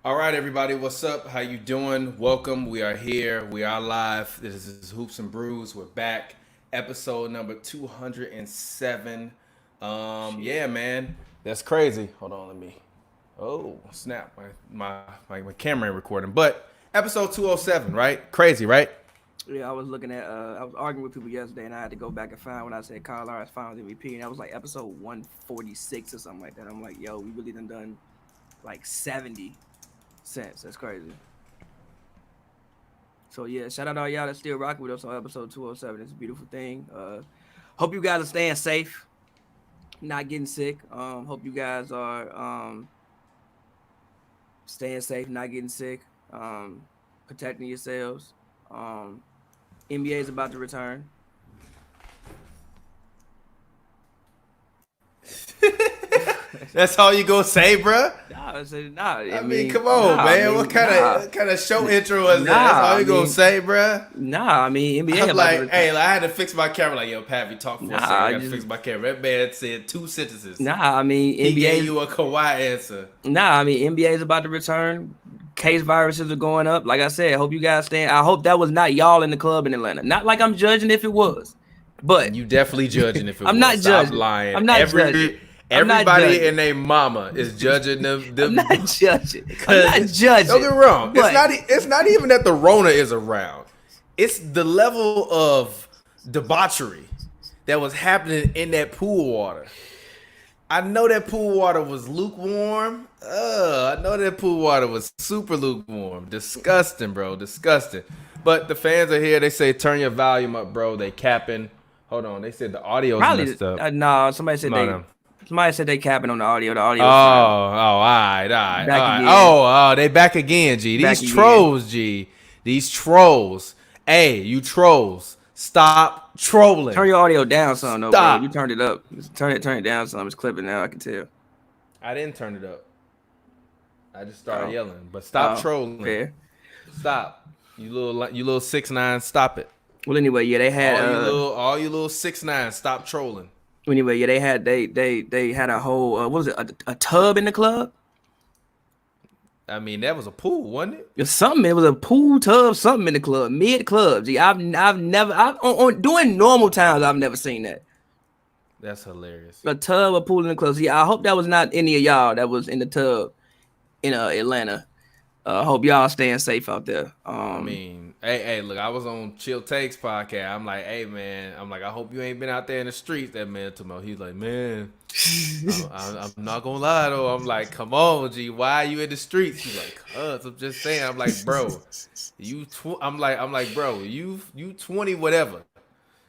All right, everybody, what's up? How you doing? Welcome. We are here. We are live. This is Hoops and Brews. We're back. Episode number 207. Yeah, man. That's crazy. Hold on, let me. Oh, snap. My camera ain't recording. But episode 207, right? Crazy, right? Yeah, I was looking at. I was arguing with people yesterday, and I had to go back and find when I said Kyle Lowry's Finals MVP, and that was like episode 146 or something like that. I'm like, yo, we really done like 70 cents. That's crazy. So yeah, shout out to all y'all that's still rocking with us on episode 207. It's a beautiful thing. Hope you guys are staying safe, not getting sick. Hope you guys are staying safe, not getting sick, protecting yourselves. NBA is about to return. That's all you gonna say, bruh? Nah. I mean, come on, man. What kind of show intro was that? That's all you gonna say, bruh? Nah, I mean, NBA. I'm like, hey, I had to fix my camera. Like, yo, Pavy, talk for a second. I got to fix my camera. That man said 2 sentences. Nah, I mean, NBA. He gave you a Kawhi answer. Nah, I mean, NBA is about to return. Case viruses are going up. Like I said, I hope you guys stay. I hope that was not y'all in the club in Atlanta. Not like I'm judging if it was, but you definitely judging if it was. I'm not Stop judging. lying. I'm not judging. Everybody and their mama is judging them. I'm not judging. I'm not judging. Don't get me wrong. It's not even that the Rona is around. It's the level of debauchery that was happening in that pool water. I know that pool water was lukewarm. I know that pool water was super lukewarm. Disgusting, bro. Disgusting. But the fans are here. They say turn your volume up, bro. They capping. Hold on. They said the audio's messed up. No, somebody said Somebody said they capping on the audio. The audio. All right. Oh, they back again, G. These trolls, G. These trolls. Hey, you trolls. Stop trolling. Turn your audio down some, though, bro. You turned it up. Turn it down some. It's clipping now. I can tell. I didn't turn it up. I just started yelling. But stop trolling. Fair. Stop. You little 6ix9ine. Stop it. Well, anyway, yeah, they had all you little 6ix9ine. Stop trolling. Anyway, yeah, they had a whole what was it, a tub in the club? I mean, that was a pool, wasn't it? It was a pool tub, something in the club, mid club. Gee, I've never doing normal times, I've never seen that. That's hilarious. A tub, a pool in the club. See, I hope that was not any of y'all that was in the tub in Atlanta. Hope y'all staying safe out there. I mean, hey, look, I was on Chill Takes podcast. I'm like, hey, man, I hope you ain't been out there in the streets. That man told me, he's like, man, I'm not gonna lie though. I'm like, come on, G, why are you in the streets? He's like, cuz I'm just saying. I'm like, bro, I'm like, bro, you 20 whatever.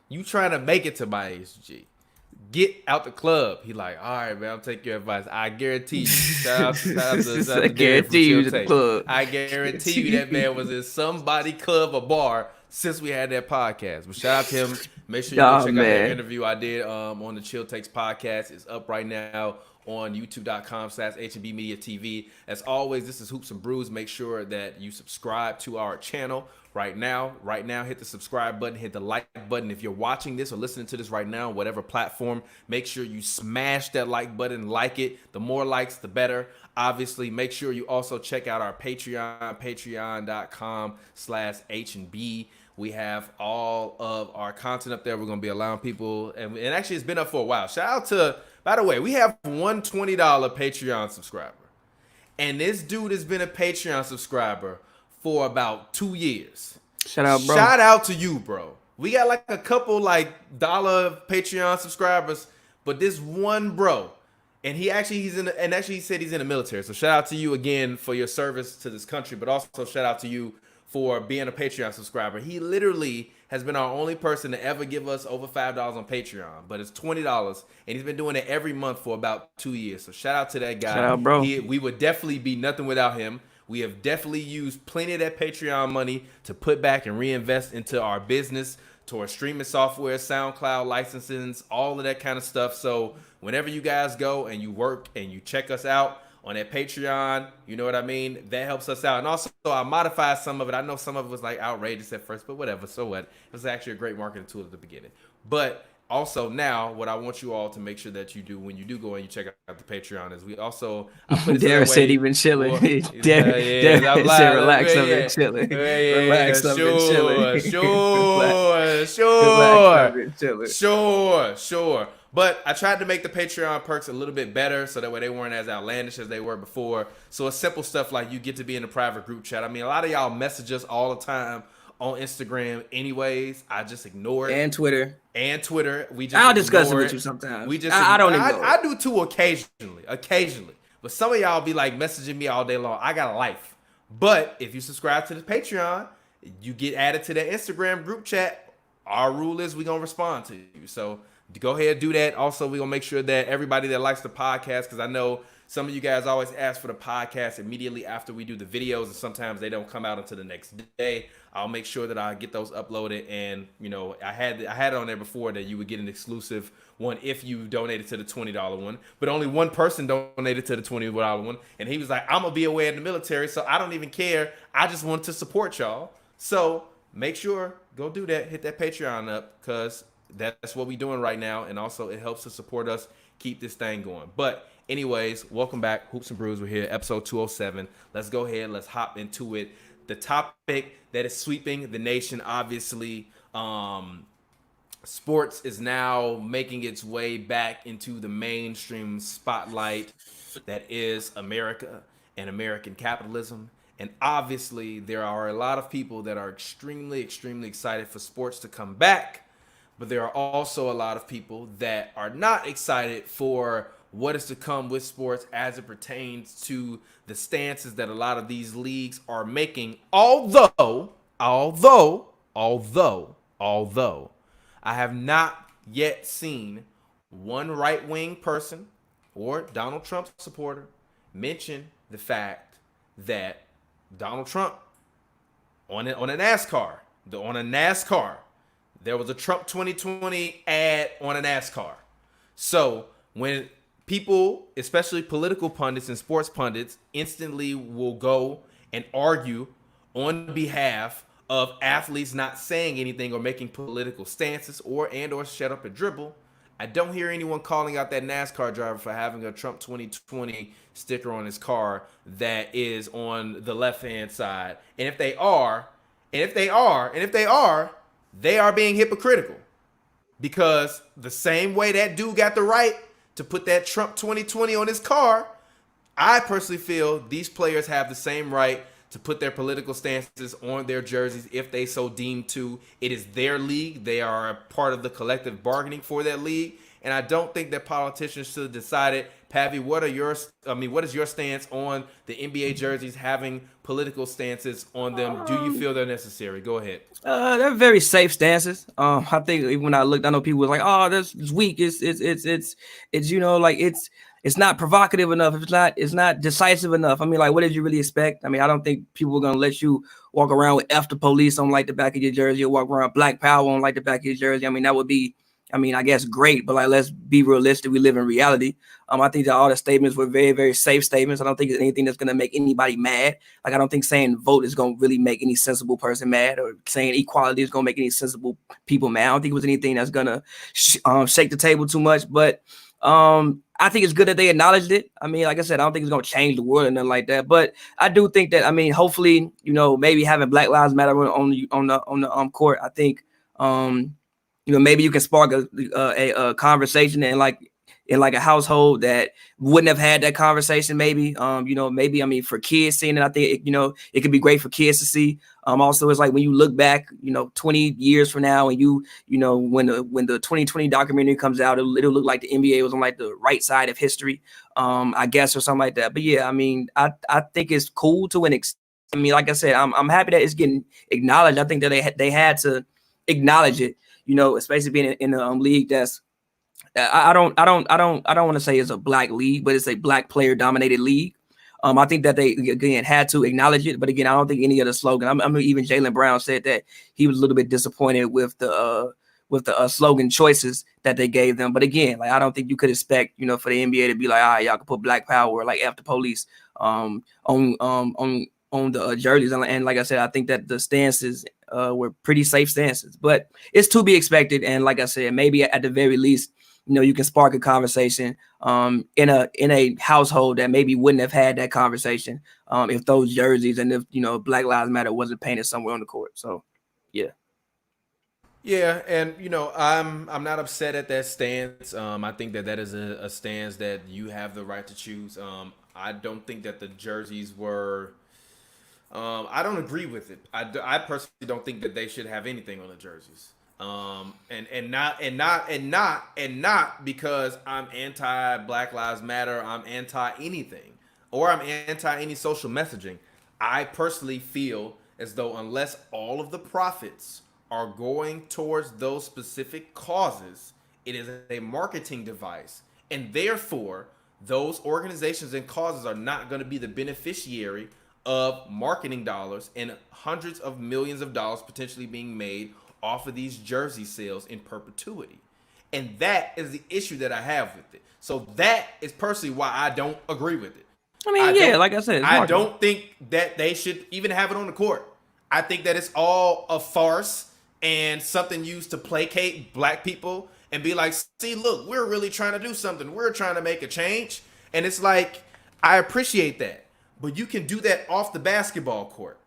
You trying to make it to my age, G. Get out the club. He like, all right, man, I'll take your advice. I guarantee you. Shout out to guarantee you the club. I guarantee you that man was in somebody club or bar since we had that podcast. But shout out to him. Make sure you go check out that interview I did on the Chill Takes podcast. It's up right now on youtube.com/HNB Media TV. As always, this is Hoops and Brews. Make sure that you subscribe to our channel right now. Hit the subscribe button, hit the like button. If you're watching this or listening to this right now, whatever platform, make sure you smash that like button, like it. The more likes, the better. Obviously, make sure you also check out our Patreon, patreon.com/HNB. We have all of our content up there. We're going to be allowing people, and actually it's been up for a while. Shout out to, by the way, we have one $20 Patreon subscriber. And this dude has been a Patreon subscriber for about 2 years. Shout out, bro. Shout out to you, bro. We got like a couple dollar Patreon subscribers, but this one bro, and he said he's in the military. So shout out to you again for your service to this country, but also shout out to you for being a Patreon subscriber. He literally has been our only person to ever give us over $5 on Patreon, but it's $20, and he's been doing it every month for about 2 years. So shout out to that guy. Shout out, bro. We would definitely be nothing without him. We have definitely used plenty of that Patreon money to put back and reinvest into our business, to our streaming software, SoundCloud licensings, all of that kind of stuff. So whenever you guys go and you work and you check us out on that Patreon, you know what I mean? That helps us out. And also, I modified some of it. I know some of it was outrageous at first, but whatever. So what? It was actually a great marketing tool at the beginning. But Also, now what I want you all to make sure that you do when you do go and you check out the Patreon is I put it Derek said he been chilling. Derek I'm said lying. relax, I've been chilling. Relax, I've been chilling. Sure. But I tried to make the Patreon perks a little bit better so that way they weren't as outlandish as they were before. So it's simple stuff like you get to be in a private group chat. I mean, a lot of y'all message us all the time on Instagram anyways. I just ignore it. And Twitter. I'll discuss it with you sometimes. I don't ignore it. I do too occasionally. But some of y'all be like messaging me all day long. I got a life. But if you subscribe to the Patreon, you get added to that Instagram group chat. Our rule is we're going to respond to you. So go ahead and do that. Also, we're going to make sure that everybody that likes the podcast, because I know some of you guys always ask for the podcast immediately after we do the videos, and sometimes they don't come out until the next day. I'll make sure that I get those uploaded, and I had it on there before that you would get an exclusive one if you donated to the $20 one. But only one person donated to the $20 one, and he was like, "I'm gonna be away in the military, so I don't even care. I just want to support y'all." So make sure go do that. Hit that Patreon up because that's what we're doing right now, and also it helps to support us keep this thing going. But anyways, welcome back. Hoops and Brews. We're here, episode 207. Let's go ahead. Let's hop into it. The topic that is sweeping the nation, obviously, sports is now making its way back into the mainstream spotlight that is America and American capitalism. And obviously, there are a lot of people that are extremely excited for sports to come back. But there are also a lot of people that are not excited for what is to come with sports as it pertains to the stances that a lot of these leagues are making. Although I have not yet seen one right-wing person or Donald Trump supporter mention the fact that Donald Trump on a NASCAR, there was a Trump 2020 ad on a NASCAR. So when people, especially political pundits and sports pundits, instantly will go and argue on behalf of athletes not saying anything or making political stances or shut up and dribble, I don't hear anyone calling out that NASCAR driver for having a Trump 2020 sticker on his car that is on the left-hand side. And if they are, they are being hypocritical, because the same way that dude got the right to put that Trump 2020 on his car, I personally feel these players have the same right to put their political stances on their jerseys if they so deem to. It is their league. They are a part of the collective bargaining for that league. And I don't think that politicians should have decided. Pavy, what is your stance on the NBA jerseys having political stances on them? Do you feel they're necessary? Go ahead. They're very safe stances. I think even when I looked, I know people were like, "Oh, that's weak. It's not provocative enough. It's not decisive enough." I mean, like, what did you really expect? I mean, I don't think people are gonna let you walk around with "F the police" on like the back of your jersey, or walk around "Black Power" on like the back of your jersey. I mean, that would be, I guess great, but like, let's be realistic. We live in reality. I think that all the statements were very, very safe statements. I don't think it's anything that's going to make anybody mad. Like, I don't think saying vote is going to really make any sensible person mad, or saying equality is going to make any sensible people mad. I don't think it was anything that's going to shake the table too much. But I think it's good that they acknowledged it. I mean, like I said, I don't think it's going to change the world or nothing like that. But I do think that, hopefully, maybe having Black Lives Matter on the court, I think, maybe you can spark a conversation in like a household that wouldn't have had that conversation. Maybe, for kids seeing it, I think, it could be great for kids to see. Also, it's like when you look back, 20 years from now, and when the 2020 documentary comes out, it'll look like the NBA was on like the right side of history, I guess, or something like that. But yeah, I think it's cool to an extent. Like I said, I'm happy that it's getting acknowledged. I think that they had to acknowledge it, especially being in a league that's, I don't want to say it's a black league, but it's a black player dominated league. I think that they again had to acknowledge it, but again, I don't think any of the slogan. Even Jaylen Brown said that he was a little bit disappointed with the slogan choices that they gave them. But again, like, I don't think you could expect for the NBA to be like, all right, y'all can put Black Power or like F the police on the jerseys. And like I said, I think that the stances were pretty safe stances. But it's to be expected. And like I said, maybe at the very least, you can spark a conversation in a household that maybe wouldn't have had that conversation if those jerseys and if Black Lives Matter wasn't painted somewhere on the court. So yeah. Yeah, and I'm not upset at that stance. I think that is a stance that you have the right to choose. I don't think that the jerseys were. I don't agree with it. I personally don't think that they should have anything on the jerseys. And not because I'm anti Black Lives Matter. I'm anti anything, or I'm anti any social messaging. I personally feel as though unless all of the profits are going towards those specific causes, it is a marketing device, and therefore those organizations and causes are not going to be the beneficiary of marketing dollars and hundreds of millions of dollars potentially being made off of these jersey sales in perpetuity. And that is the issue that I have with it. So that is personally why I don't agree with it. I mean, like I said, I don't think that they should even have it on the court. I think that it's all a farce and something used to placate black people and be like, see, look, we're really trying to do something. We're trying to make a change. And it's like, I appreciate that. But you can do that off the basketball court.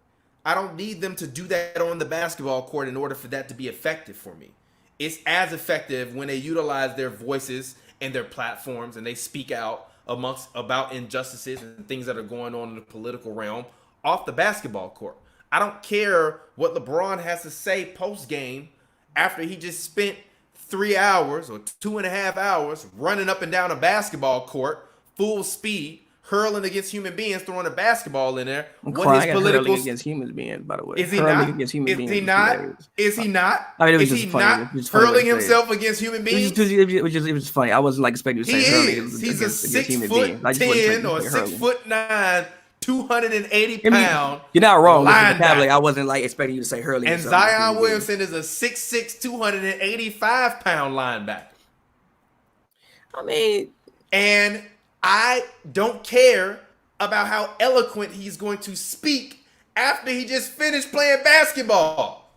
I don't need them to do that on the basketball court in order for that to be effective for me. It's as effective when they utilize their voices and their platforms and they speak out about injustices and things that are going on in the political realm off the basketball court. I don't care what LeBron has to say post-game after he just spent 3 hours or 2.5 hours running up and down a basketball court, full speed, hurling against human beings, throwing a basketball in there. What his political against human beings, by the way. Is he not? Is he not? Is he not? I mean, it was just funny. Hurling himself against human beings? It was funny. I wasn't expecting to say hurling. He's a 6'10" or 6'9", 280 pound. You're not wrong. I wasn't expecting you to say hurling. And Zion Williamson is a 6'6", 285 pound linebacker. I mean, and I don't care about how eloquent he's going to speak after he just finished playing basketball.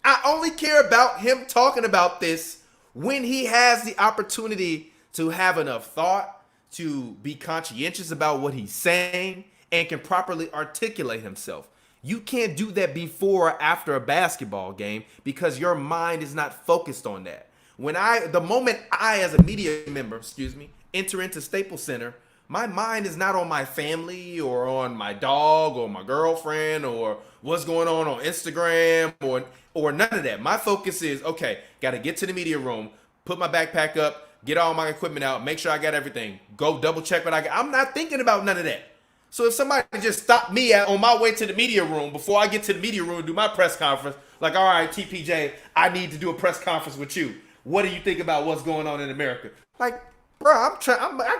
I only care about him talking about this when he has the opportunity to have enough thought, to be conscientious about what he's saying, and can properly articulate himself. You can't do that before or after a basketball game because your mind is not focused on that. The moment I, as a media member, enter into Staples Center, my mind is not on my family or on my dog or my girlfriend or what's going on Instagram or none of that. My focus is, okay, got to get to the media room, put my backpack up, get all my equipment out, make sure I got everything, go double check what I got. I'm not thinking about none of that. So if somebody just stopped me on my way to the media room before I get to the media room and do my press conference, like, all right, TPJ, I need to do a press conference with you. What do you think about what's going on in America? Like, bro, I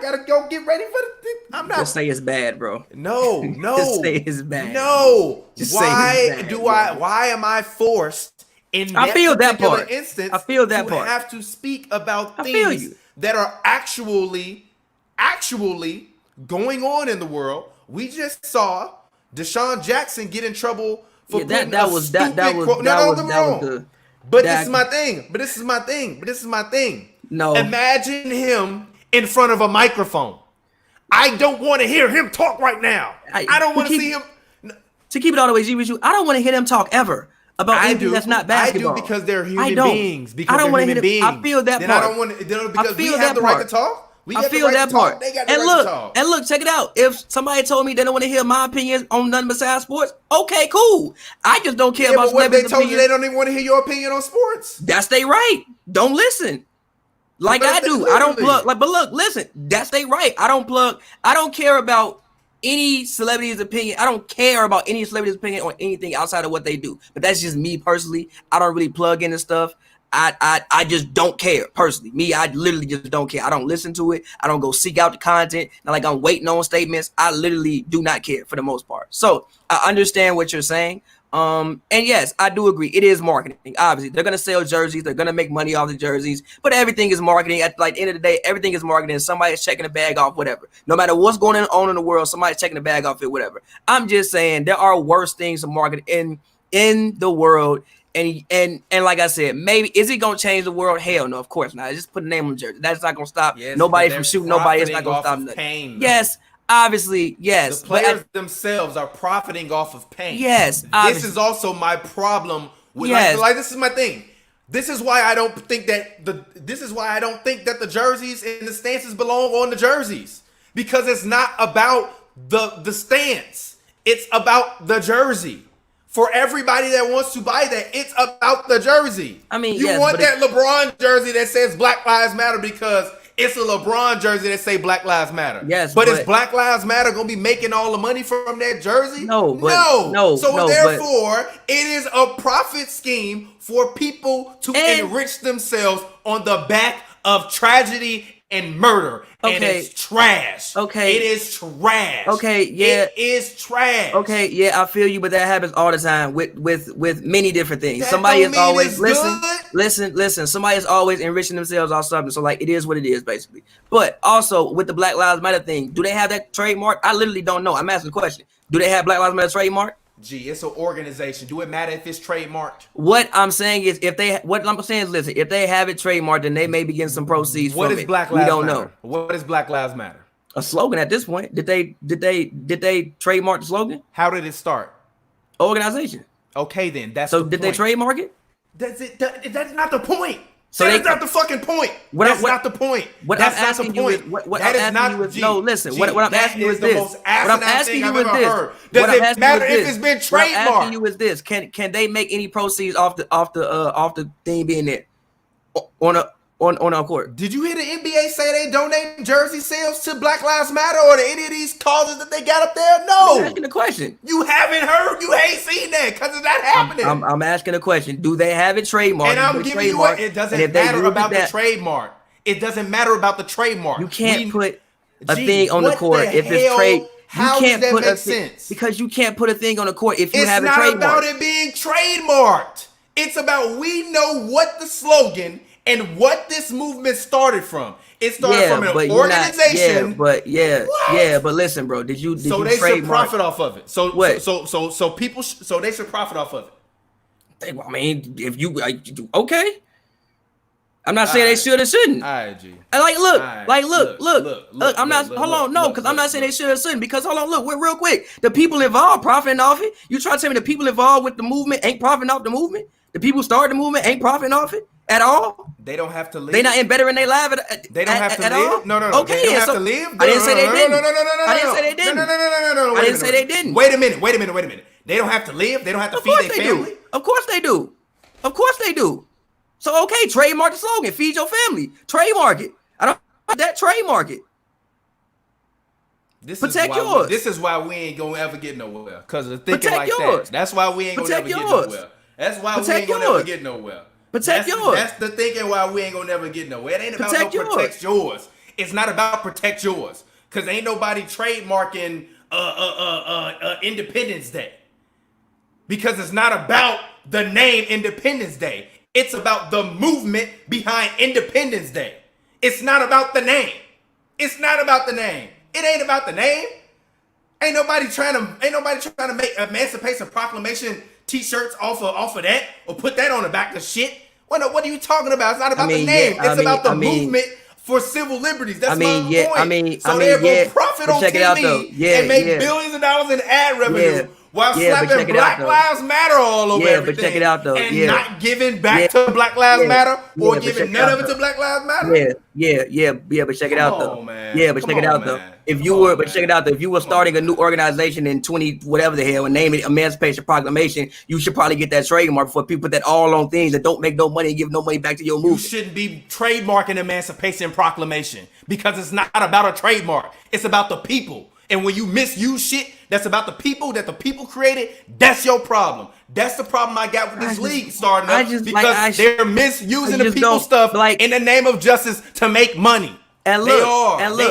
gotta go get ready for the. I'm not. Just say it's bad, bro. No. Just say it's bad. No. Why am I forced in that particular instance? I feel that part. Have to speak about things that are actually going on in the world. We just saw Deshaun Jackson get in trouble for putting a stupid quote. But this is my thing. No. Imagine him in front of a microphone. I don't want to hear him talk right now. I don't want to see him. To keep it all the way G with you, I don't want to hear him talk ever about anything that's not basketball. I do because they're human beings. I don't want to hear beings. I feel that part. I don't want to because we have the right to talk. I feel that part. And look, check it out. If somebody told me they don't want to hear my opinions on nothing besides sports, okay, cool. I just don't care about. But what if they told you they don't even want to hear your opinion on sports? That's their right. Don't listen. Like I do. I don't plug. But look, listen. That's their right. I don't plug. I don't care about any celebrity's opinion. I don't care about any celebrity's opinion on anything outside of what they do. But that's just me personally. I don't really plug into stuff. I just don't care personally. Me, I literally just don't care. I don't listen to it. I don't go seek out the content. Not like I'm waiting on statements. I literally do not care for the most part. So I understand what you're saying. And yes, I do agree. It is marketing. Obviously, they're gonna sell jerseys. They're gonna make money off the jerseys. But everything is marketing. At the end of the day, everything is marketing. Somebody's checking the bag off, whatever. No matter what's going on in the world, somebody's checking the bag off it, whatever. I'm just saying there are worse things to market in the world. And like I said, maybe is it gonna change the world? Hell no, of course not. Just put a name on the jersey. That's not gonna stop nobody from shooting. Nobody. It's not gonna stop nothing. Pain, yes, obviously, yes. The players themselves are profiting off of pain. Yes, obviously. This is also my problem with like this is my thing. This is why I don't think that the jerseys and the stances belong on the jerseys, because it's not about the stance. It's about the jersey. For everybody that wants to buy that, it's about the jersey. I mean, you want that LeBron jersey that says Black Lives Matter because it's a LeBron jersey that say Black Lives Matter. Yes, but is Black Lives Matter gonna be making all the money from that jersey? No. So therefore, it is a profit scheme for people to enrich themselves on the back of tragedy and murder. And it's trash. Okay. It is trash. Okay, yeah. It is trash. Okay, yeah, I feel you, but that happens all the time with many different things. That somebody is always listen. Somebody is always enriching themselves off something. So like it is what it is, basically. But also with the Black Lives Matter thing, do they have that trademark? I literally don't know. I'm asking a question. Do they have Black Lives Matter trademark? Gee, it's an organization. Do it matter if it's trademarked? What I'm saying is, listen, if they have it trademarked, then they may be getting some proceeds from it. What is Black Lives Matter? We don't know. What is Black Lives Matter? A slogan at this point. Did they trademark the slogan? How did it start? Organization. Okay, then did they trademark it? That's it. That's not the point. So that's not the fucking point. That's not the point. What I'm asking you is, what I'm asking you is, no, listen. What I'm asking you is this. What I'm asking you is this. Does it matter if it's been trademarked? What I'm asking you is this. Can they make any proceeds off the thing being there on our court? Did you hear the NBA say they donate jersey sales to Black Lives Matter or to any of these causes that they got up there? No. I'm asking the question. You haven't heard. You ain't seen that because it's not happening. I'm asking a question. Do they have it trademarked? And I'm giving you it doesn't matter about the trademark. It doesn't matter about the trademark. You can't put a thing on the court if it's trade. How does that make sense? Because you can't put a thing on the court if you have it trademarked. It's not about it being trademarked. It's about we know what the slogan and what this movement started from. It started from an organization. But listen, bro. Did you so they should profit off of it. So what? So people. So they should profit off of it. I mean, if you okay. I'm not saying they should or shouldn't. All right, G. Look. I'm not. Hold on, no, because I'm not saying they should or shouldn't. Because hold on, look, real quick. The people involved profiting off it. You try to tell me the people involved with the movement ain't profiting off the movement? The people started the movement ain't profiting off it at all? They don't have to live. They not embedded in their life. They don't have to live. All? No. Okay, they don't have to live. I didn't say they didn't. No. I didn't say they didn't. No. I didn't say they didn't. Wait a minute. They don't have to live. They don't have to feed their family. Of course they do. So okay, trademark the slogan. Feed your family. Trademark it. I don't want that. Trademark it. Protect yours. This is why we ain't gonna ever get nowhere. Because of the thinking like that. That's why we ain't gonna ever get nowhere. That's why we ain't gonna never get nowhere. Protect yours. That's the thinking why we ain't gonna never get nowhere. It ain't about protect yours. It's not about protect yours. Cause ain't nobody trademarking Independence Day. Because it's not about the name Independence Day. It's about the movement behind Independence Day. It's not about the name. It ain't about the name. Ain't nobody trying to make Emancipation Proclamation t-shirts off of that or put that on the back of shit. What are you talking about? It's not about the name. It's about the movement for civil liberties. That's my point. So they're going to profit on TV and make billions of dollars in ad revenue while slapping Black Lives Matter all over everything. But check it out, though. And not giving back to Black Lives Matter or giving none of it to Black Lives Matter. But check it out, though. Check it out, though. If you were starting a new organization in 20 whatever the hell and name it Emancipation Proclamation, you should probably get that trademark for people that all on things that don't make no money and give no money back to your movement. You shouldn't be trademarking Emancipation Proclamation because it's not about a trademark. It's about the people. And when you misuse shit that's about the people that the people created, that's your problem. That's the problem I got with this league starting up because they're misusing the people's stuff in the name of justice to make money. And look,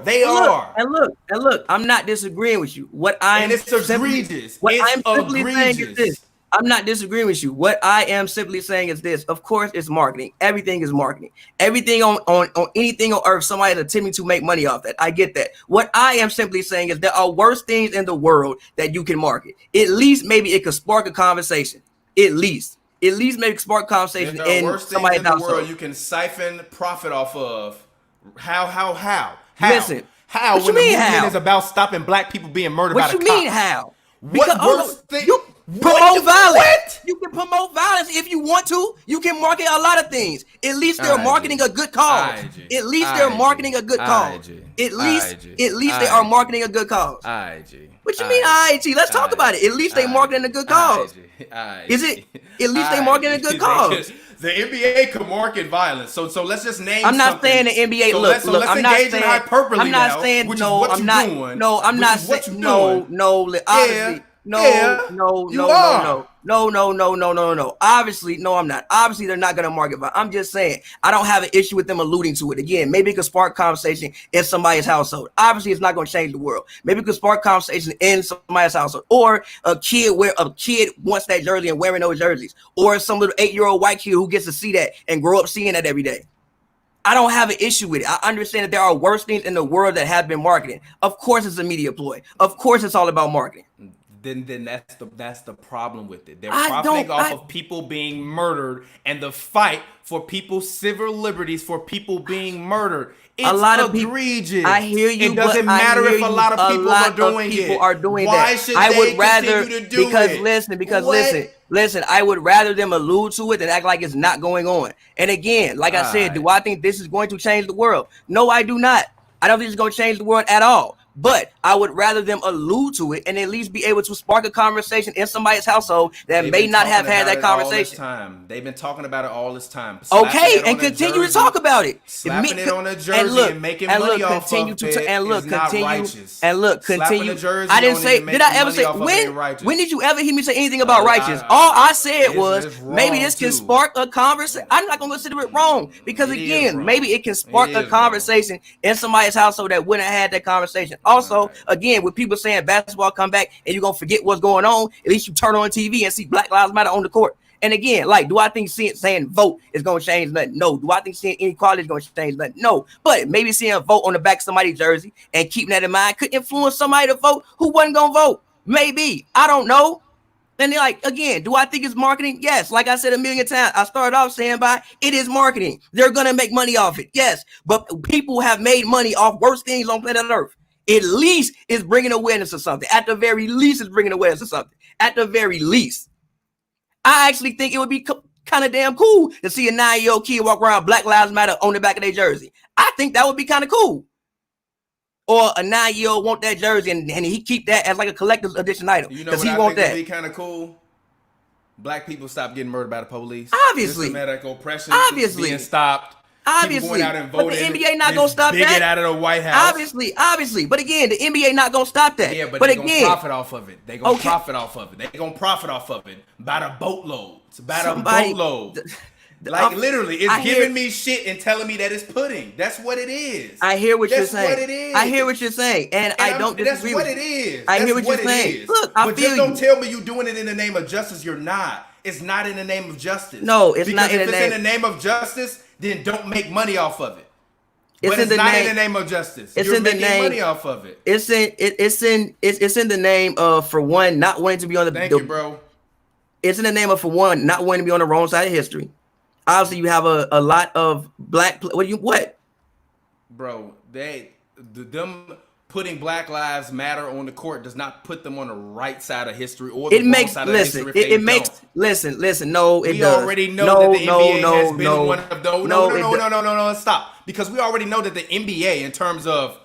they are. And look, I'm not disagreeing with you. It's egregious. What I'm simply saying is this. I'm not disagreeing with you. What I am simply saying is this. Of course, it's marketing. Everything is marketing. Everything on anything on earth, somebody is attempting to make money off that. I get that. What I am simply saying is there are worse things in the world that you can market. At least maybe it could spark a conversation. At least maybe spark conversation there are in worse somebody's things in the household. world you can siphon profit off of. How? Listen, how what when you the mean movement how? is about stopping black people being murdered by What the you cops? mean how? What worse thing? You What? promote violence. What? You can promote violence if you want to. You can market a lot of things. At least they're marketing a good cause. At least they're marketing a good cause. At least they are marketing a good cause. What you mean, IG? Let's talk about it. At least they marketing a good cause. Is it? At least they marketing a good cause. The NBA could market violence, so let's just name. I'm not saying the NBA. So look, let's I'm not engage saying. in hyperbole I'm not now, saying which no. is what I'm not. doing, No, I'm not saying no. Obviously, no. Obviously, no, I'm not. Obviously, they're not going to market violence. I'm just saying, I don't have an issue with them alluding to it. Again, maybe it could spark conversation in somebody's household. Obviously, it's not going to change the world. Maybe it could spark conversation in somebody's household. Or a kid wants that jersey and wearing those jerseys. Or some little 8-year-old white kid who gets to see that and grow up seeing that every day. I don't have an issue with it. I understand that there are worse things in the world that have been marketed. Of course, it's a media ploy. Of course, it's all about marketing. Then that's the problem with it. They're profiting off of people being murdered and the fight for people's civil liberties for people being murdered. It's a lot of egregious. People, I hear you. It doesn't matter if a lot of people are doing it. Why should they continue to do it? Listen, I would rather them allude to it than act like it's not going on. And again, like I said, do I think this is going to change the world? No, I do not. I don't think it's going to change the world at all. But I would rather them allude to it and at least be able to spark a conversation in somebody's household that may not have had that conversation. They've been talking about it all this time. Okay, and continue to talk about it. Slapping it on a jersey and making money off of it is not righteous. And look, continue. I didn't say. Did I ever say when did you ever hear me say anything about righteous? All I said was maybe this can spark a conversation. I'm not gonna consider it wrong because again, maybe it can spark a conversation in somebody's household that wouldn't have had that conversation. Also, again, with people saying basketball come back and you're going to forget what's going on, at least you turn on TV and see Black Lives Matter on the court. And again, like, do I think saying vote is going to change nothing? No. Do I think seeing inequality is going to change nothing? No. But maybe seeing a vote on the back of somebody's jersey and keeping that in mind could influence somebody to vote who wasn't going to vote. Maybe. I don't know. And they're like, again, do I think it's marketing? Yes. Like I said a million times, I started off saying it is marketing. They're going to make money off it. Yes. But people have made money off worse things on planet Earth. At least it's bringing awareness of something. At the very least, it's bringing awareness of something. At the very least. I actually think it would be kind of damn cool to see a 9-year-old kid walk around Black Lives Matter on the back of their jersey. I think that would be kind of cool. Or a 9-year-old want that jersey and he keep that as like a collector's edition item. You know what I think would be kind of cool? Black people stop getting murdered by the police. Obviously. Systematic oppression. Obviously. Being stopped. Obviously, going out and voting, but the NBA not gonna stop that. Out of the White House. Obviously, but again, the NBA not gonna stop that. Yeah, but they're gonna profit off of it. They're gonna profit off of it. They're gonna profit off of it by the boatloads. Like literally, it's giving me shit and telling me that it's pudding. That's what it is. I hear what you're saying. That's what it is. I hear what you're saying, and I don't disagree. That's what it is. I hear what you're saying. Look, but just don't tell me you're doing it in the name of justice. You're not. It's not in the name of justice. No, it's not in the name. If it's in the name of justice, then don't make money off of it. It's in the name of justice. It's You're in the making name. Money off of it. It's in the name of, for one, not wanting to be on the. Thank you, bro. It's in the name of, for one, not wanting to be on the wrong side of history. Obviously, you have a lot of black. What? Bro, them putting Black Lives Matter on the court does not put them on the right side of history or the wrong side of history. Listen. No, it does. We already know that the NBA has been one of those. No, stop. Because we already know that the NBA, in terms of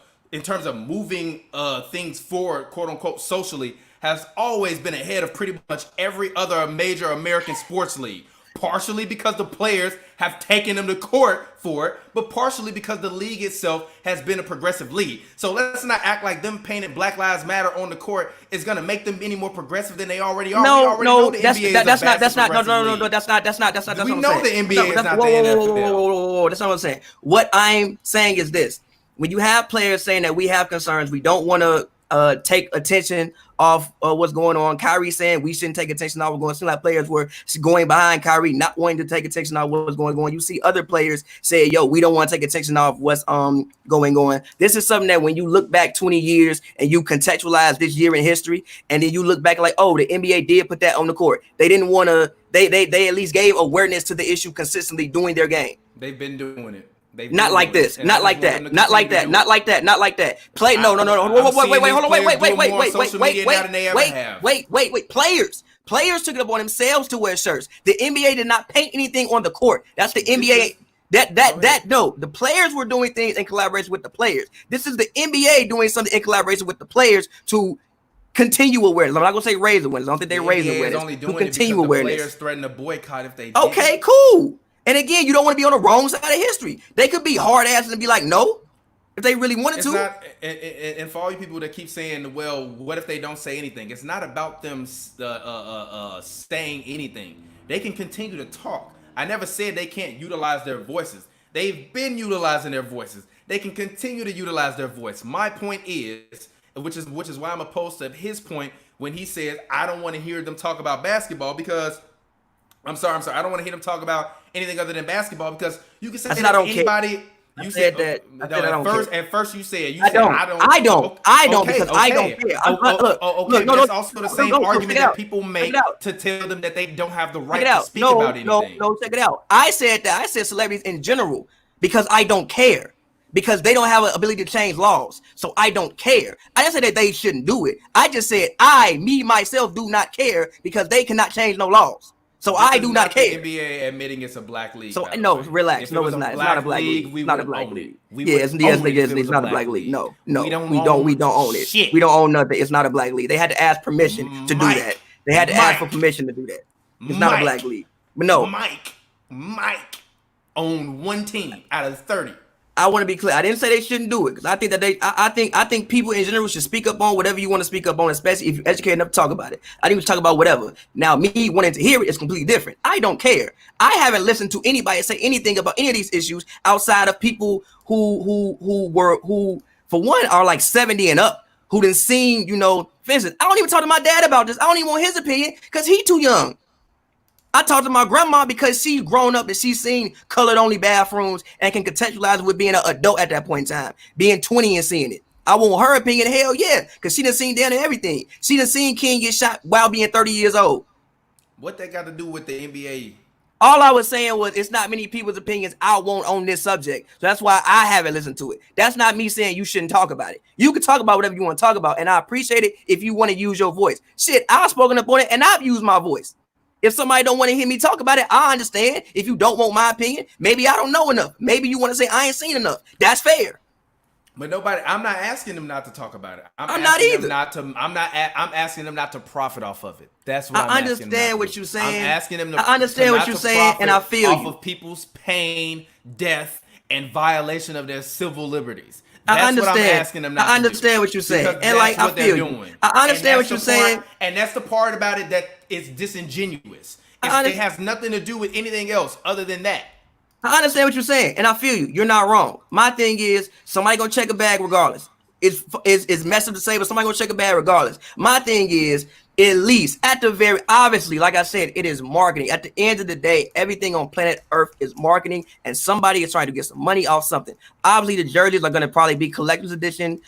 moving things forward, quote unquote, socially, has always been ahead of pretty much every other major American sports league. Partially because the players have taken them to court for it, but partially because the league itself has been a progressive league. So let's not act like them painting Black Lives Matter on the court is going to make them any more progressive than they already are. No, that's not. That's not. That's not. We know the NBA is not the NFL. That's not what I'm saying. What I'm saying is this: when you have players saying that we have concerns, we don't want to take attention off what's going on. Kyrie saying we shouldn't take attention off what's going on. Seem like players were going behind Kyrie, not wanting to take attention off what's going on. You see other players say, yo, we don't want to take attention off what's going on. This is something that when you look back 20 years and you contextualize this year in history, and then you look back like, oh, the NBA did put that on the court. They didn't want to, they at least gave awareness to the issue consistently doing their game. They've been doing it. Not like this. Not like that. Not like that. Not like that. Not like that. Play. No. Wait. Hold on. Wait. Players took it upon themselves to wear shirts. The NBA did not paint anything on the court. That's the NBA. No. The players were doing things in collaboration with the players. This is the NBA doing something in collaboration with the players to continue awareness. I'm not gonna say raise awareness. I don't think they raise awareness. Only doing to continue awareness. The players threaten to boycott if they. Okay, cool. And again, you don't want to be on the wrong side of history. They could be hard asses and be like, no, if they really wanted to. Not, and for all you people that keep saying, well, what if they don't say anything? It's not about them saying anything. They can continue to talk. I never said they can't utilize their voices. They've been utilizing their voices. They can continue to utilize their voice. My point is, which is why I'm opposed to his point when he says, I don't want to hear them talk about basketball because I'm sorry. I don't want to hear them talk about anything other than basketball because you can say that anybody. You said that. At first you said I don't because I don't care. Okay. That's also the same argument that people make to tell them that they don't have the right to speak about anything. No, check it out. I said that. I said celebrities in general because I don't care. Because they don't have an ability to change laws. So I don't care. I didn't say that they shouldn't do it. I just said myself do not care because they cannot change no laws. So I do not care. The NBA admitting it's a black league. So no, relax. No, it's not. It's not a black league. It's not a black league. It's not a black league. No, we don't own it. Shit. We don't own nothing. It's not a black league. They had to ask permission to do that. They had to ask for permission to do that. It's not a black league. But no. Mike owned one team out of 30. I want to be clear. I didn't say they shouldn't do it because I think that I think people in general should speak up on whatever you want to speak up on, especially if you're educated enough to talk about it. I think we should talk about whatever. Now, me wanting to hear it is completely different. I don't care. I haven't listened to anybody say anything about any of these issues outside of people who for one are like 70 and up, who done seen, for instance, I don't even talk to my dad about this. I don't even want his opinion because he's too young. I talked to my grandma because she's grown up and she's seen colored only bathrooms and can contextualize with being an adult at that point in time, being 20 and seeing it. I want her opinion. Hell yeah, because she done seen down and everything. She done seen King get shot while being 30 years old. What that got to do with the NBA? All I was saying was it's not many people's opinions I want on this subject. So that's why I haven't listened to it. That's not me saying you shouldn't talk about it. You can talk about whatever you want to talk about, and I appreciate it if you want to use your voice. Shit, I've spoken up on it, and I've used my voice. If somebody don't want to hear me talk about it, I understand. If you don't want my opinion, maybe I don't know enough. Maybe you want to say I ain't seen enough. That's fair. But I'm not asking them not to talk about it. I'm not either. I'm asking them not to profit off of it. That's what I understand what you're saying. I'm asking them I understand what you're saying, and I feel off of people's pain, death, and violation of their civil liberties. That's I understand. What I'm asking them not I understand to what you're saying, and like I feel you. I understand what you're saying, and that's the part about it that is disingenuous. It has nothing to do with anything else other than that. I understand what you're saying, and I feel you. You're not wrong. My thing is somebody gonna check a bag regardless. It's messed up to say, but somebody gonna check a bag regardless. My thing is, at least at the very obviously, like I said, it is marketing. At the end of the day, everything on planet Earth is marketing, and somebody is trying to get some money off something. Obviously, the jerseys are gonna probably be collector's edition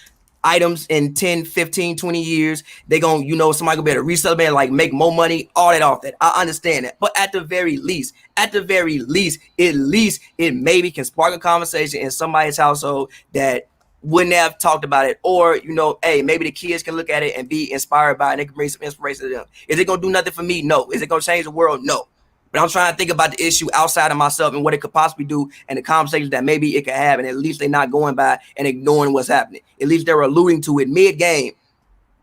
items in 10, 15, 20 years. They gonna, somebody gonna be able to resell it, like make more money, all that off that. I understand that. But at the very least, at least it maybe can spark a conversation in somebody's household that wouldn't have talked about it. Or, hey, maybe the kids can look at it and be inspired by it and they can bring some inspiration to them. Is it gonna do nothing for me? No. Is it gonna change the world? No. But I'm trying to think about the issue outside of myself and what it could possibly do and the conversations that maybe it could have. And at least they're not going by and ignoring what's happening. At least they're alluding to it mid-game,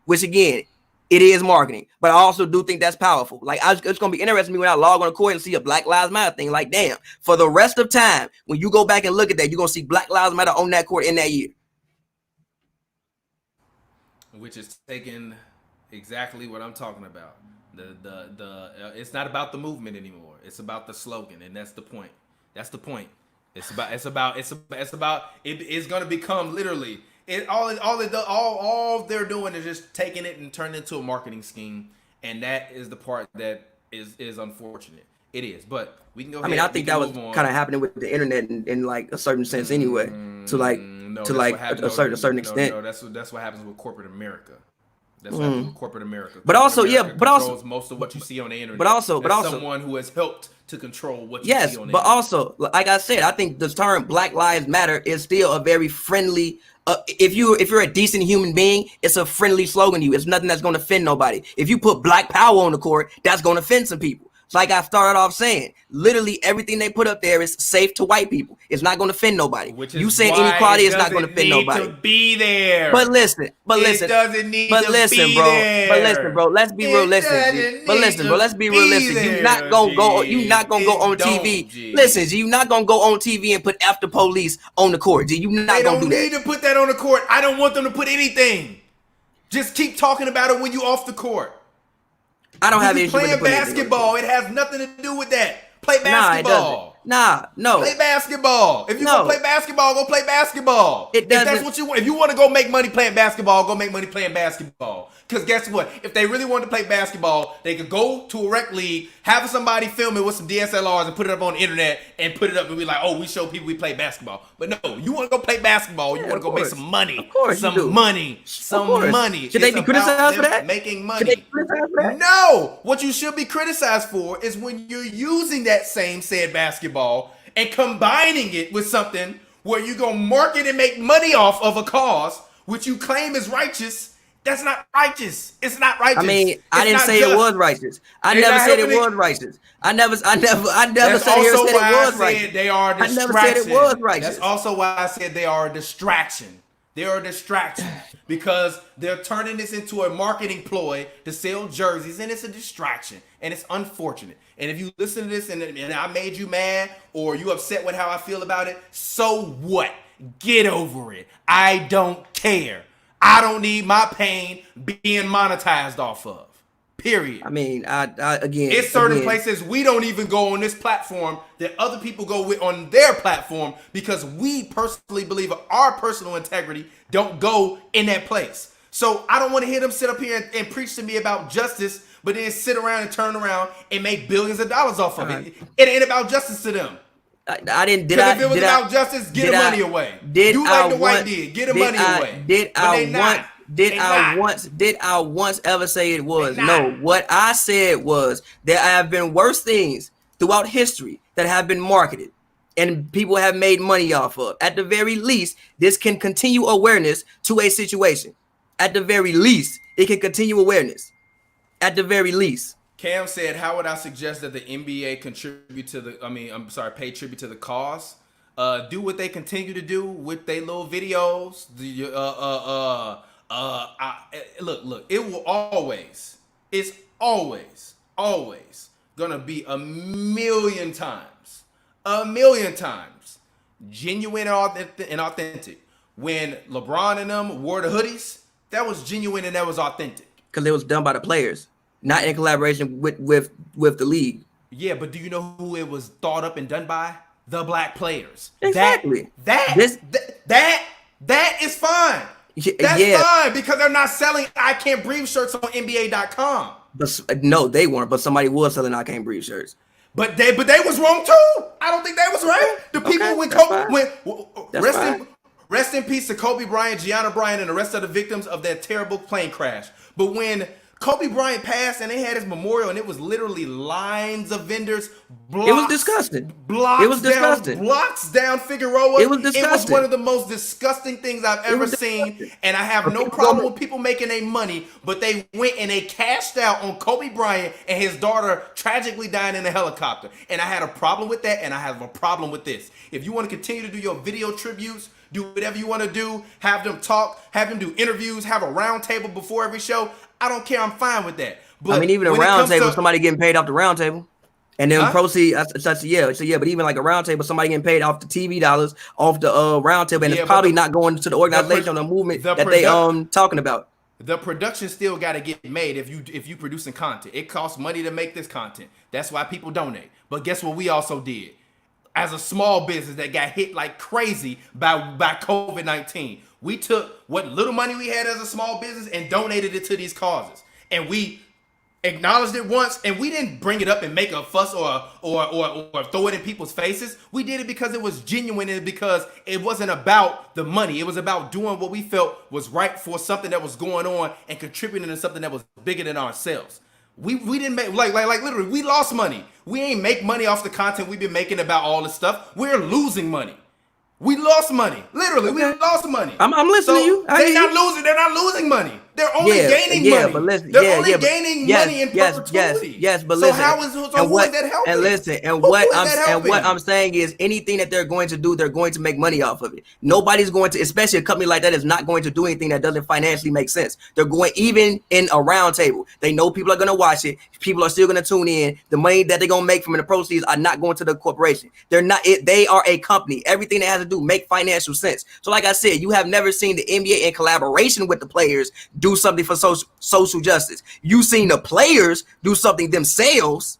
which again, it is marketing. But I also do think that's powerful. Like, it's going to be interesting to me when I log on the court and see a Black Lives Matter thing. Like, damn, for the rest of time, when you go back and look at that, you're going to see Black Lives Matter on that court in that year. Which is taking exactly what I'm talking about. It's not about the movement anymore. It's about the slogan, and that's the point. It's going to become literally. All they're doing is just taking it and turning it into a marketing scheme, and that is the part that is unfortunate. It is, but we can go. I mean, I think that was kind of happening with the internet in like a certain sense anyway. A certain extent. No, that's what happens with corporate America. That's what happens with corporate America. But also, most of what you see on the internet. But also, someone who has helped to control what you see on the internet. But also, like I said, I think the term Black Lives Matter is still a very friendly. If you're a decent human being, it's a friendly slogan to you. It's nothing that's going to offend nobody. If you put Black Power on the court, that's going to offend some people. So like I started off saying, literally everything they put up there is safe to white people. It's not going to offend nobody. You saying inequality is not going to offend nobody. To be there. But listen. It doesn't need to be there. But listen, bro. Let's be realistic. But listen, bro. Let's be realistic. You're not gonna go on TV. G. Listen, G, you're not gonna go on TV and put F the police on the court. G, you're not gonna do that. They don't need to put that on the court. I don't want them to put anything. Just keep talking about it when you off the court. I don't have issue with playing basketball. It has nothing to do with that. Play basketball. No. Play basketball. If you want to play basketball, go play basketball. It doesn't. If that's what you want. If you want to go make money playing basketball, go make money playing basketball. Because guess what? If they really wanted to play basketball, they could go to a rec league, have somebody film it with some DSLRs and put it up on the internet and put it up and be like, oh, we show people we play basketball. But no, you want to go play basketball. You want to go make some money. Of course some money. Should they be criticized for that? Making money. Should they be criticized for that? No. What you should be criticized for is when you're using that same said basketball and combining it with something where you're going to market and make money off of a cause which you claim is righteous. That's not righteous. It's not righteous. I mean, I didn't say it was righteous. I never said it was righteous. I never said it was righteous. They are a distraction. I never said it was righteous. That's also why I said they are a distraction. They are a distraction because they're turning this into a marketing ploy to sell jerseys, and it's a distraction, and it's unfortunate. And if you listen to this and I made you mad or you upset with how I feel about it, so what? Get over it. I don't care. I don't need my pain being monetized off of. Period. I mean, again, it's certain places we don't even go on this platform that other people go with on their platform because we personally believe our personal integrity don't go in that place. So I don't want to hear them sit up here and preach to me about justice, but then sit around and turn around and make billions of dollars off of it. It ain't about justice to them. I didn't. If it was about justice, get the money away. Do like the white did. Get the money away. Did I once ever say it was? No. What I said was there have been worse things throughout history that have been marketed and people have made money off of. At the very least, this can continue awareness to a situation. At the very least, it can continue awareness. At the very least. Cam said, how would I suggest that the NBA pay tribute to the cause? Do what they continue to do with their little videos. Look, it will always, it's always gonna be a million times, genuine and authentic. When LeBron and them wore the hoodies, that was genuine and that was authentic. Because it was done by the players. Not in collaboration with the league. Yeah, but do you know who it was thought up and done by? The black players. Exactly. That is fine. That's fine because they're not selling I Can't Breathe shirts on NBA.com. But no, they weren't. But somebody was selling I Can't Breathe shirts. But they was wrong too. I don't think they was right. The people rest in peace to Kobe Bryant, Gianna Bryant, and the rest of the victims of that terrible plane crash. But when Kobe Bryant passed and they had his memorial and it was literally lines of vendors. It was disgusting. Blocks down Figueroa. It was disgusting. It was one of the most disgusting things I've ever seen. And I have no problem with people making their money, but they went and they cashed out on Kobe Bryant and his daughter tragically dying in a helicopter. And I had a problem with that, and I have a problem with this. If you want to continue to do your video tributes, do whatever you want to do, have them talk, have them do interviews, have a round table before every show. I don't care. I'm fine with that. But I mean, even a round table, somebody getting paid off the round table. And then proceed. But even like a round table, somebody getting paid off the TV dollars, off the round table. And it's probably not going to the organization or the movement that they talking about. The production still got to get made if you producing content. It costs money to make this content. That's why people donate. But guess what we also did? as a small business that got hit like crazy by COVID-19. We took what little money we had as a small business and donated it to these causes. And we acknowledged it once, and we didn't bring it up and make a fuss or throw it in people's faces. We did it because it was genuine and because it wasn't about the money. It was about doing what we felt was right for something that was going on and contributing to something that was bigger than ourselves. We didn't make like literally we lost money. We ain't make money off the content we've been making about all this stuff. We're losing money. We lost money. Literally, we lost money. I'm listening to you. They're not losing money. They're only gaining money. But listen, they're only gaining money in perpetuity. Yes, but listen. So how is that helping? And listen, and what I'm saying is anything that they're going to do, they're going to make money off of it. Nobody's going to, especially a company like that, is not going to do anything that doesn't financially make sense. They're going, even in a round table, they know people are going to watch it. People are still going to tune in. The money that they're going to make from the proceeds are not going to the corporation. They're not. They are a company. Everything that has to do make financial sense. So, like I said, you have never seen the NBA in collaboration with the players do something for social justice. You seen the players do something themselves,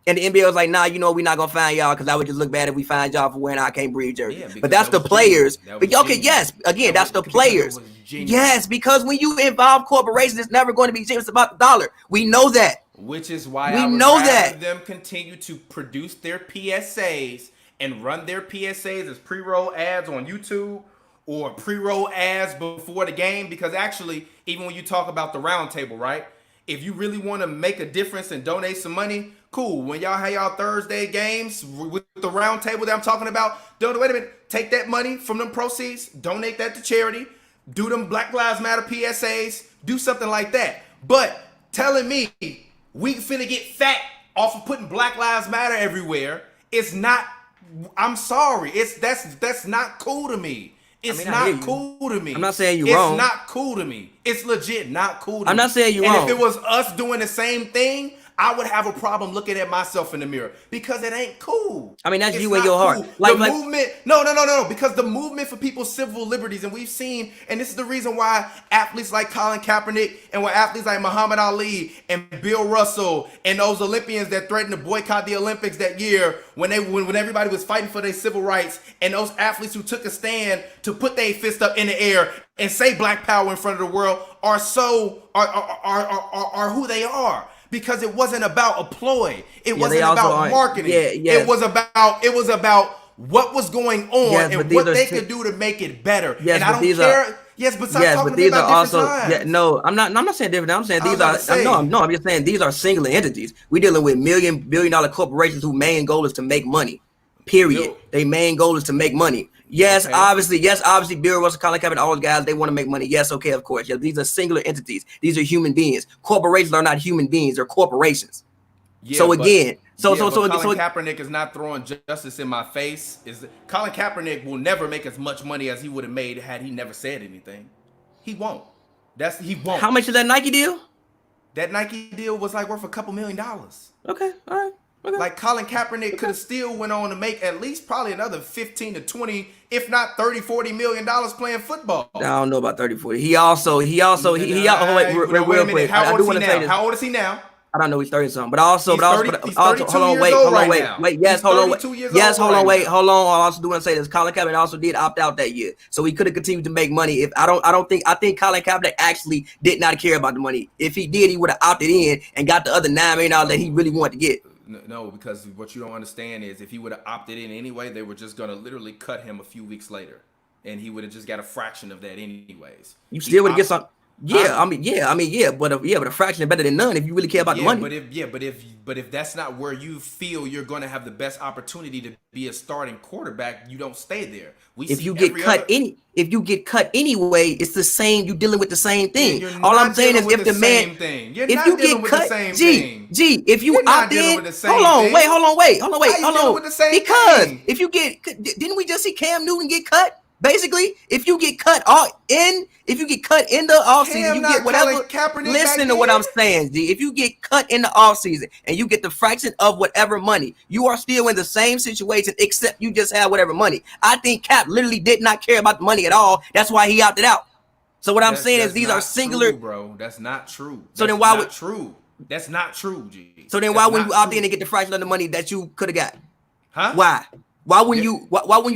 and the NBA was like, nah, we're not gonna find y'all because that would just look bad if we find y'all for wearing I Can't Breathe jersey. Yeah, but that's the players. But okay, yes, again, that's the players. Yes, because when you involve corporations, it's never going to be serious about the dollar. We know that. Which is why I would rather them continue to produce their PSAs and run their PSAs as pre-roll ads on YouTube or pre-roll ads before the game, because actually, even when you talk about the round table, right? If you really want to make a difference and donate some money, cool. When y'all have y'all Thursday games with the round table that I'm talking about, wait a minute, take that money from them proceeds, donate that to charity, do them Black Lives Matter PSAs, do something like that. But telling me we finna get fat off of putting Black Lives Matter everywhere, it's not, I'm sorry, that's not cool to me. It's not cool to me. I'm not saying you're wrong. It's not cool to me. It's legit not cool to me. I'm not saying you're wrong. And if it was us doing the same thing, I would have a problem looking at myself in the mirror because it ain't cool. I mean, that's you and your heart. Cool. The movement, no, because the movement for people's civil liberties, and we've seen, and this is the reason why athletes like Colin Kaepernick and why athletes like Muhammad Ali and Bill Russell and those Olympians that threatened to boycott the Olympics that year when everybody was fighting for their civil rights, and those athletes who took a stand to put their fist up in the air and say Black Power in front of the world are who they are. Because it wasn't about a ploy. It wasn't about marketing. It was about what was going on and what they could do to make it better. Yes, and I don't care. But stop talking these about are also I'm not saying different. I'm saying these are I'm just saying these are singular entities. We're dealing with billion-dollar corporations whose main goal is to make money. Period. Their main goal is to make money. Yes, okay. Obviously, Beal, Russell, Colin Kaepernick, all those guys, they want to make money. Yes, okay, of course. Yeah, these are singular entities. These are human beings. Corporations are not human beings; they're corporations. Yeah, so again, Colin Kaepernick is not throwing justice in my face. Colin Kaepernick will never make as much money as he would have made had he never said anything. He won't. He won't. How much is that Nike deal? That Nike deal was like worth a couple $1 million. Okay, all right. Okay. Like Colin Kaepernick could have still went on to make at least probably another 15 to 20, if not 30, $40 million playing football. I don't know about 30, 40. He also wait, real quick. How old is he now? I don't know. He's 30 something, but also, hold on, wait. Hold on, wait. I also do want to say this. Colin Kaepernick also did opt out that year, so he could have continued to make money. I think Colin Kaepernick actually did not care about the money. If he did, he would have opted in and got the other $9 million that he really wanted to get. No, because what you don't understand is if he would have opted in anyway, they were just going to literally cut him a few weeks later, and he would have just got a fraction of that anyways. You still would get some. Yeah, but a fraction is better than none if you really care about the money. But if that's not where you feel you're going to have the best opportunity to be a starting quarterback, you don't stay there. If you get cut anyway, it's the same. You're dealing with the same thing. All I'm saying is if the man, if you get cut, if you opt in, hold on, wait. Because if you get, didn't we just see Cam Newton get cut? Basically, if you get cut in the offseason, you get whatever. Listen to what I'm saying, G. If you get cut in the offseason and you get the fraction of whatever money, you are still in the same situation, except you just have whatever money. I think Cap literally did not care about the money at all. That's why he opted out. So what I'm saying is these are singular, bro. That's not true. So then why would true? That's not true, G. So then why would you opt in and get the fraction of the money that you could have got? Huh? Why? Why wouldn't you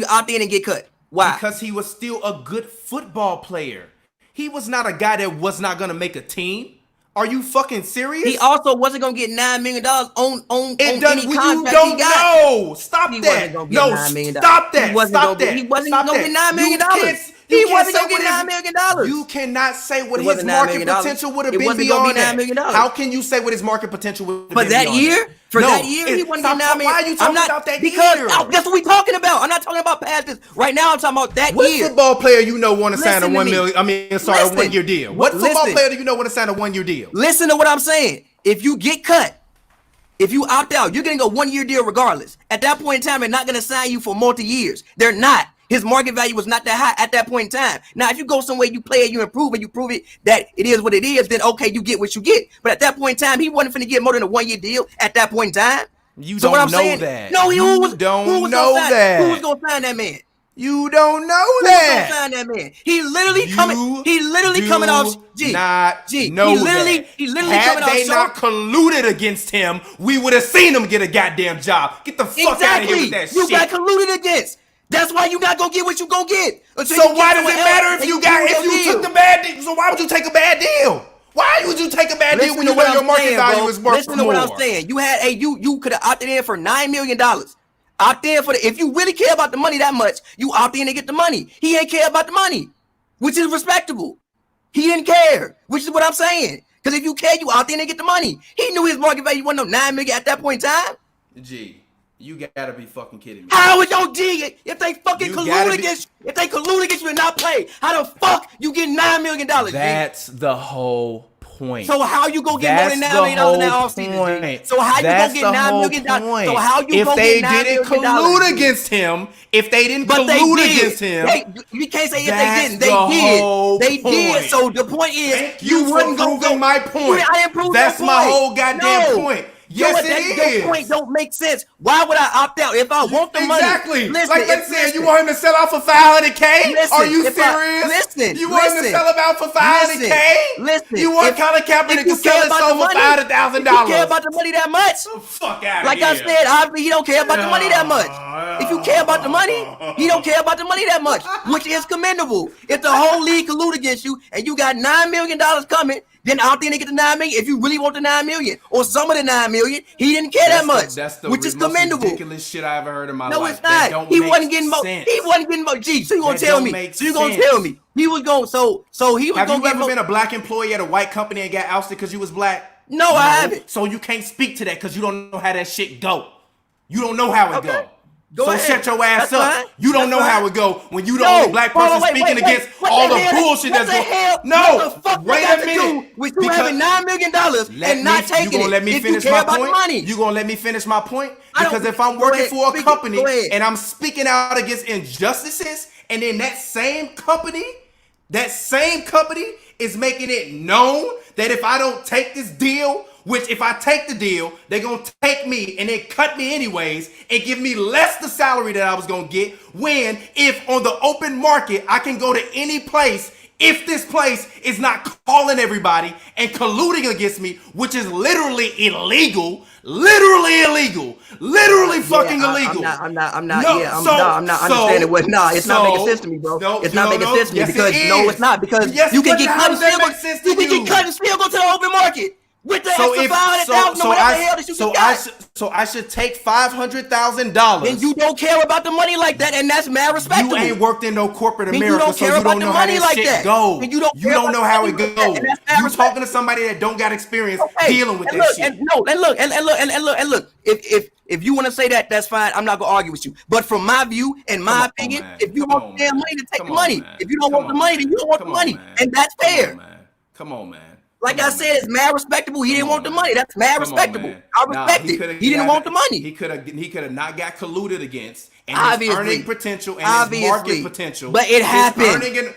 opt in and get cut? Why? Because he was still a good football player. He was not a guy that was not going to make a team. Are you fucking serious? He also wasn't gonna get $9 million on any contract you he don't got. know. Stop he that. Wasn't No, $9 million. stop that. He wasn't Stop gonna that. He wasn't Stop gonna that. get $9 million. He wasn't gonna get $9 million. You cannot say what It his wasn't $9 market million. potential would have It been wasn't gonna beyond be $9 that. million. How can you say what his market potential would have been For that beyond year? that? For that year, he wasn't getting $9 million. Why are you talking about that because year? That's what we talking about. I'm not talking about past this. Right now, I'm talking about that What year. football player you know want to sign a Listen to me. a 1 year deal? What football player do you know want to sign a 1 year deal? Listen to what I'm saying. If you get cut, if you opt out, you're getting a 1 year deal regardless. At that point in time, they're not going to sign you for multi-years. They're not. His market value was not that high at that point in time. Now, if you go somewhere, you play it, you improve, and you prove it that it is what it is, then okay, you get what you get. But at that point in time, he wasn't finna get more than a 1 year deal at that point in time. You don't know that. No, who was going to sign that man? You don't know Who that. was gonna sign that man? He literally coming off. He literally coming off. Had they not colluded against him, we would have seen him get a goddamn job. Get the fuck out of here with that shit. You got colluded against. That's why you not gonna get what you gonna get. So why does it matter if you took the bad deal? So why would you take a bad deal? Why would you take a bad deal when you know your market value is worth more? Listen to what I'm saying. You had you could have opted in for $9 million. Opt in for if you really care about the money that much, you opt in to get the money. He ain't care about the money, which is respectable. He didn't care, which is what I'm saying. Because if you care, you opt in and get the money. He knew his market value wasn't no $9 million at that point in time. G, you gotta be fucking kidding me. How is your G if they fucking collude against you? If they collude against you and not play, how the fuck you get $9 million? That's the whole point. So how you gonna get more than $9 million in that offseason? So how you gonna get $9 million? So how you gonna get $9 million? If they didn't collude against him, you can't say if they didn't. They did. So the point is, you wouldn't go. My point. I didn't prove that's my whole goddamn point. Yes, it is. Your point don't make sense. Why would I opt out if I want the money? Exactly. Like they said, you want him to sell out for $500K? Are you serious? You want him to sell him out for $500K? Listen. You want Colin Kaepernick to sell his soul for $500,000? You care about the money that much? Fuck out of like here. I said, obviously he don't care about the money that much. If you care about the money, he don't care about the money that much, which is commendable. If the whole league collude against you and you got $9 million coming, then out there they get the $9 million. If you really want the $9 million or some of the $9 million, he didn't care that much, which is commendable. Ridiculous shit I ever heard in my life. No, it's not. He wasn't getting more. He wasn't getting more. Gee, so you gonna tell me? So you gonna tell me he was going? So he was. Have you ever been a black employee at a white company and got ousted because you was black? No, I haven't. So you can't speak to that because you don't know how that shit go. You don't know how it go. So shut your ass up. You don't know how it go when you the only black person speaking against all the bullshit that's going. No, wait a minute. With you having $9 million and not taking it, you gonna let me finish my point? You gonna let me finish my point? Because if I'm working for a company and I'm speaking out against injustices, and then that same company is making it known that if I don't take this deal, which if I take the deal, they're going to take me and they cut me anyways and give me less the salary that I was going to get, when if on the open market, I can go to any place if this place is not calling everybody and colluding against me, which is literally illegal, literally fucking illegal. I'm not understanding what. It's not making sense to me, bro. It's not making sense to me because it's not because you can get cut and still go. You can get cut and still go to the open market. With the extra $500,000 or whatever the hell that you got. So I should take $500,000. Then you don't care about the money like that, and that's mad respectable. You ain't worked in no corporate America, so you don't know how this shit go. You don't know how it goes. You talking to somebody that don't got experience dealing with that shit. And look. If you want to say that, that's fine. I'm not gonna argue with you. But from my view and my opinion, if you want the damn money, then take the money. If you don't want the money, then you don't want the money, and that's fair. Come on, man. Like I said, it's mad respectable. He didn't want the money. That's mad respectable. I respect it. He didn't want the money. He could have not got colluded against. And his earning potential and his market potential. But it happened. It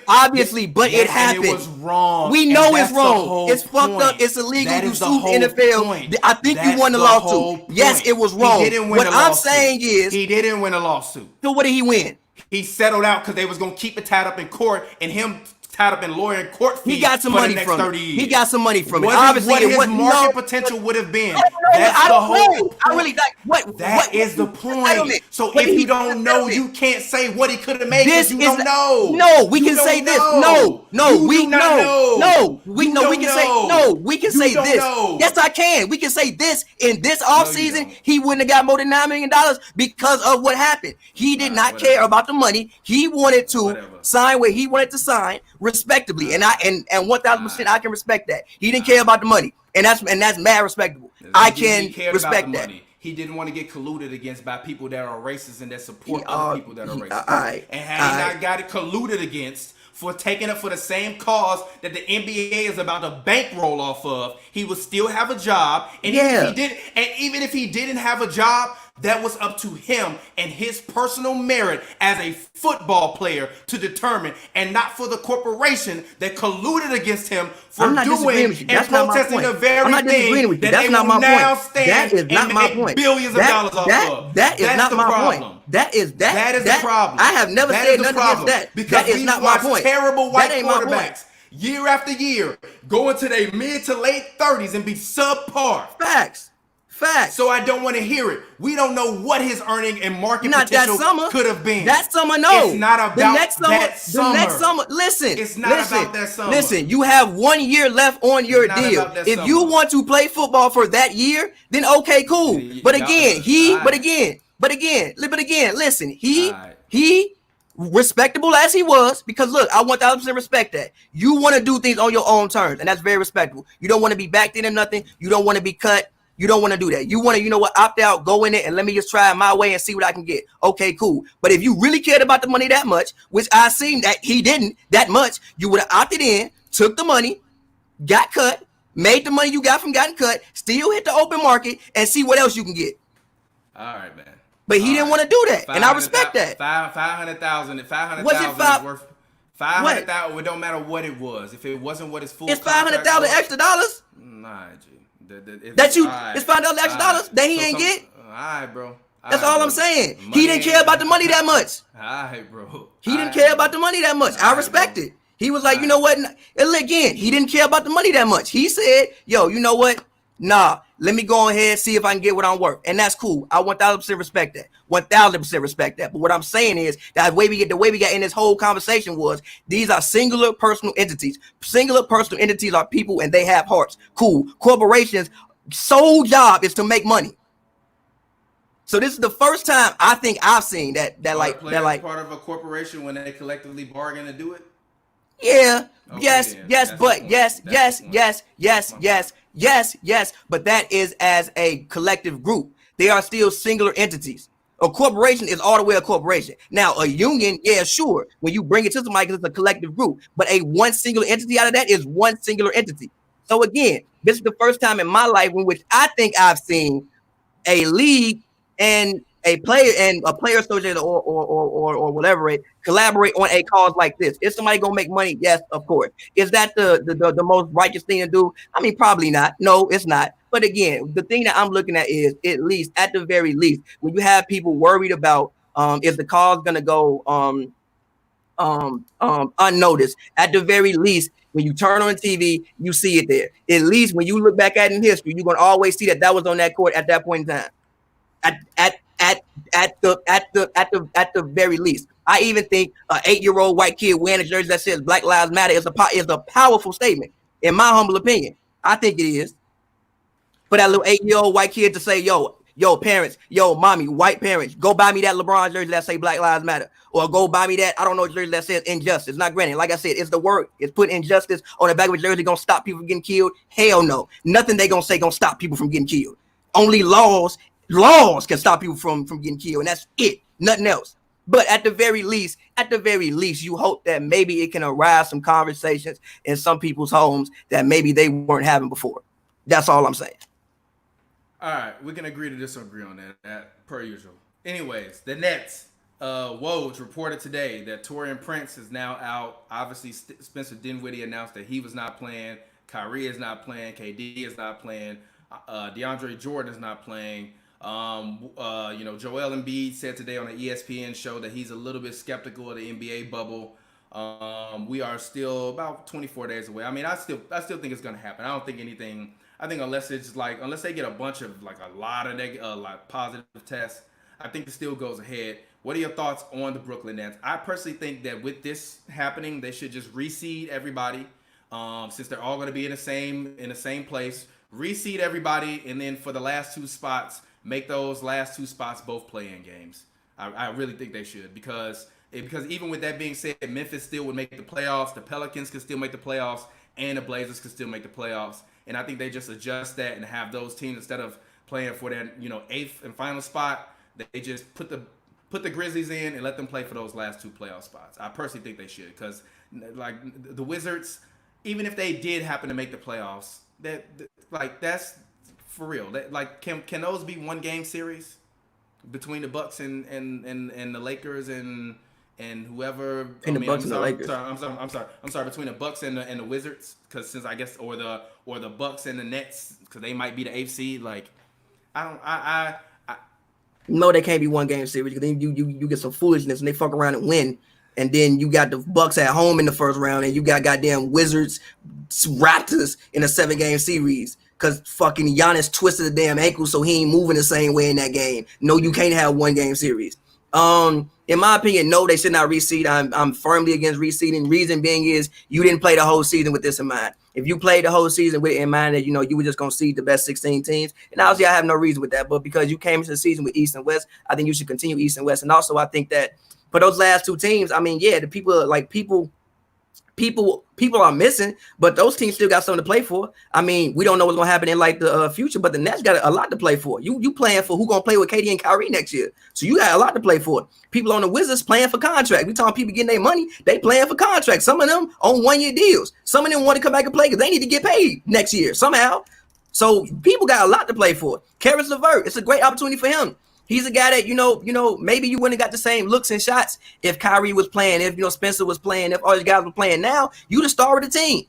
happened. It was wrong. We know it's wrong. It's fucked up. It's illegal. You sued the NFL. I think you won the lawsuit. Yes, it was wrong. What I'm saying is he didn't win a lawsuit. So what did he win? He settled out because they was gonna keep it tied up in court, and him tied up in lawyer and court fees. He got some money next from 30 it. years. He got some money from it. Obviously, what his market potential would have been. That's the whole point. I really like what. That is the point. So if you don't know, you can't say what he could have made because you don't know. No, we can say this. No, we know. No, we know. We can say no. We can say this. Yes, I can. We can say this. In this offseason, he wouldn't have got more than $9 million because of what happened. He did not care about the money. He wanted to sign where he wanted to sign respectably, and 1,000% I can respect that. He didn't care about the money, and that's mad respectable. I can respect that. He didn't want to get colluded against by people that are racist and that support other people that are racist. And had he not got it colluded against for taking up for the same cause that the NBA is about to bankroll off of, he would still have a job. And even if he didn't have a job, that was up to him and his personal merit as a football player to determine, and not for the corporation that colluded against him for doing and protesting the very thing that they will now stand and make billions of dollars off of. That is not my point. That is the problem. I have never said nothing against that. Because that is not my point. Terrible white quarterbacks year after year go into their mid to late 30s and be subpar. Facts. So I don't want to hear it. We don't know what his earning and market potential could have been. That summer, no. It's not about that summer. The next summer, listen. It's not about that summer. Listen, you have 1 year left on your deal. If you want to play football for that year, then okay, cool. But again, listen, he respectable as he was, because look, I 1,000% respect that. You want to do things on your own terms, and that's very respectable. You don't want to be backed into nothing. You don't want to be cut. You don't want to do that. You want to, opt out, go in it, and let me just try it my way and see what I can get. Okay, cool. But if you really cared about the money that much, which I seen that he didn't that much, you would have opted in, took the money, got cut, made the money you got from getting cut, still hit the open market, and see what else you can get. All right, man. But he didn't want to do that, and I respect that. 500,000. 500,000 is worth 500,000. It don't matter what it was. If it wasn't what his full, it's 500,000 extra dollars. Nah, G. It's $5 extra dollars that he ain't get. All right, bro. That's all I'm saying. He didn't care about the money that much. All right, bro. He didn't care about the money that much. I respect it. He was like, you know what? And again, he didn't care about the money that much. He said, yo, you know what? Nah, let me go ahead and see if I can get what I'm worth. And that's cool. I 1,000% respect that. 1,000% respect that. But what I'm saying is that the way we got in this whole conversation was these are singular personal entities. Singular personal entities are people and they have hearts. Cool. Corporations' sole job is to make money. So this is the first time I think I've seen that part of a corporation when they collectively bargain to do it. Yeah. Okay, yes. But that is as a collective group. They are still singular entities. A corporation is all the way a corporation. Now, a union, yeah, sure. When you bring it to somebody, it's a collective group. But a one singular entity out of that is one singular entity. So again, this is the first time in my life in which I think I've seen a league and a player association or whatever it collaborate on a cause like this. Is somebody gonna make money? Yes, of course. Is that the most righteous thing to do? I mean, probably not. No, it's not. But again, the thing that I'm looking at is at the very least, when you have people worried about is the cause gonna go unnoticed, at the very least, when you turn on TV, you see it there. At least when you look back at it in history, you're gonna always see that was on that court at that point in time. At the very least, I even think an 8-year-old white kid wearing a jersey that says Black Lives Matter is a powerful statement, in my humble opinion. I think it is. For that little 8-year-old white kid to say, yo, parents, yo, mommy, white parents, go buy me that LeBron jersey that say Black Lives Matter, or go buy me that, I don't know, jersey that says injustice. Not granted, like I said, it's the word. It's put injustice on the back of a jersey gonna stop people from getting killed. Hell no. Nothing they gonna say gonna stop people from getting killed. Only laws can stop people from getting killed, and that's it. Nothing else. But at the very least, you hope that maybe it can arise some conversations in some people's homes that maybe they weren't having before. That's all I'm saying. All right, we can agree to disagree on that per usual. Anyways, the Nets. Woj reported today that Taurean Prince is now out. Obviously, Spencer Dinwiddie announced that he was not playing. Kyrie is not playing. KD is not playing. DeAndre Jordan is not playing. Joel Embiid said today on the ESPN show that he's a little bit skeptical of the NBA bubble. We are still about 24 days away. I mean, I still think it's gonna happen. I don't think anything. I think unless they get a bunch of like a lot of like positive tests, I think it still goes ahead. What are your thoughts on the Brooklyn Nets? I personally think that with this happening, they should just reseed everybody, since they're all going to be in the same place. Reseed everybody, and then for the last two spots, make those last two spots both play-in games. I really think they should, because even with that being said, Memphis still would make the playoffs. The Pelicans could still make the playoffs, and the Blazers could still make the playoffs. And I think they just adjust that and have those teams, instead of playing for that eighth and final spot, they just put the Grizzlies in and let them play for those last two playoff spots. I personally think they should, because like the Wizards, even if they did happen to make the playoffs, that's for real. Can those be one game series between the Bucks and the Lakers and whoever? The Bucks and the Lakers. I'm sorry. Between the Bucks and the Wizards, because since I guess or the Bucks and the Nets, because they might be the eighth seed. Like No, they can't be one game series, because then you get some foolishness and they fuck around and win. And then you got the Bucks at home in the first round, and you got goddamn Wizards, Raptors in a 7-game series, because fucking Giannis twisted the damn ankle, so he ain't moving the same way in that game. No, you can't have one game series. In my opinion, no, they should not reseed. I'm firmly against reseeding. Reason being is you didn't play the whole season with this in mind. If you played the whole season with it in mind that you were just gonna seed the best 16 teams, and obviously I have no reason with that, but because you came into the season with East and West, I think you should continue East and West. And also I think that for those last two teams, I mean, yeah, the people are missing, but those teams still got something to play for. I mean, we don't know what's gonna happen in like the future, but the Nets got a lot to play for. You playing for who gonna play with KD and Kyrie next year, so you got a lot to play for. People on the Wizards playing for contract. We talking people getting their money, they playing for contracts. Some of them on 1-year deals. Some of them want to come back and play because they need to get paid next year somehow. So people got a lot to play for. Karis LeVert, it's a great opportunity for him. He's a guy that, maybe you wouldn't have got the same looks and shots if Kyrie was playing, if, Spencer was playing, if all these guys were playing. Now, you the star of the team.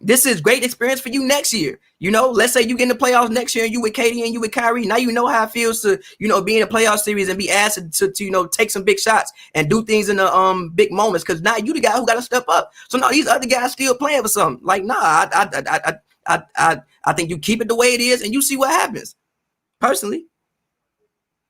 This is great experience for you next year. Let's say you get in the playoffs next year and you with KD and you with Kyrie. Now you know how it feels to, be in a playoff series and be asked to take some big shots and do things in the big moments, because now you the guy who got to step up. So now these other guys still playing for something. Like, nah, I think you keep it the way it is and you see what happens. Personally.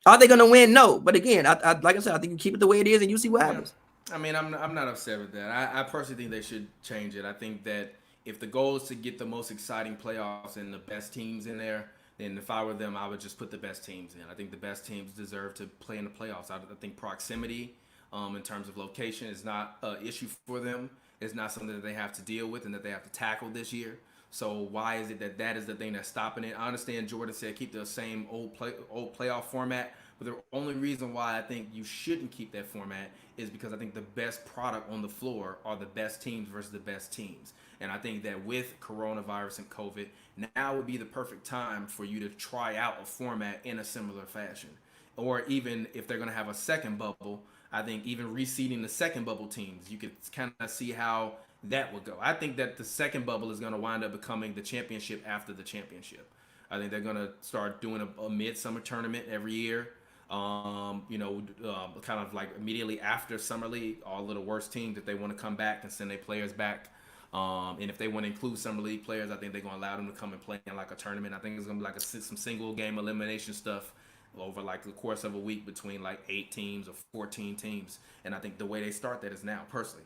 Are they going to win? No. But again, I like I said, I think you keep it the way it is and you see what happens. I mean, I'm not upset with that. I personally think they should change it. I think that if the goal is to get the most exciting playoffs and the best teams in there, then if I were them, I would just put the best teams in. I think the best teams deserve to play in the playoffs. I think proximity, in terms of location, is not an issue for them. It's not something that they have to deal with and that they have to tackle this year. So why is it that is the thing that's stopping it? I understand Jordan said keep the same old playoff format, but the only reason why I think you shouldn't keep that format is because I think the best product on the floor are the best teams versus the best teams. And I think that with coronavirus and COVID, now would be the perfect time for you to try out a format in a similar fashion. Or even if they're going to have a second bubble, I think even reseeding the second bubble teams, you could kind of see how that would go. I think that the second bubble is going to wind up becoming the championship after the championship. I think they're going to start doing a midsummer tournament every year. Kind of like immediately after Summer League, all of the worst teams, if they want to come back and send their players back. And if they want to include Summer League players, I think they're going to allow them to come and play in like a tournament. I think it's going to be like some single game elimination stuff over like the course of a week between like 8 teams or 14 teams. And I think the way they start that is now, personally.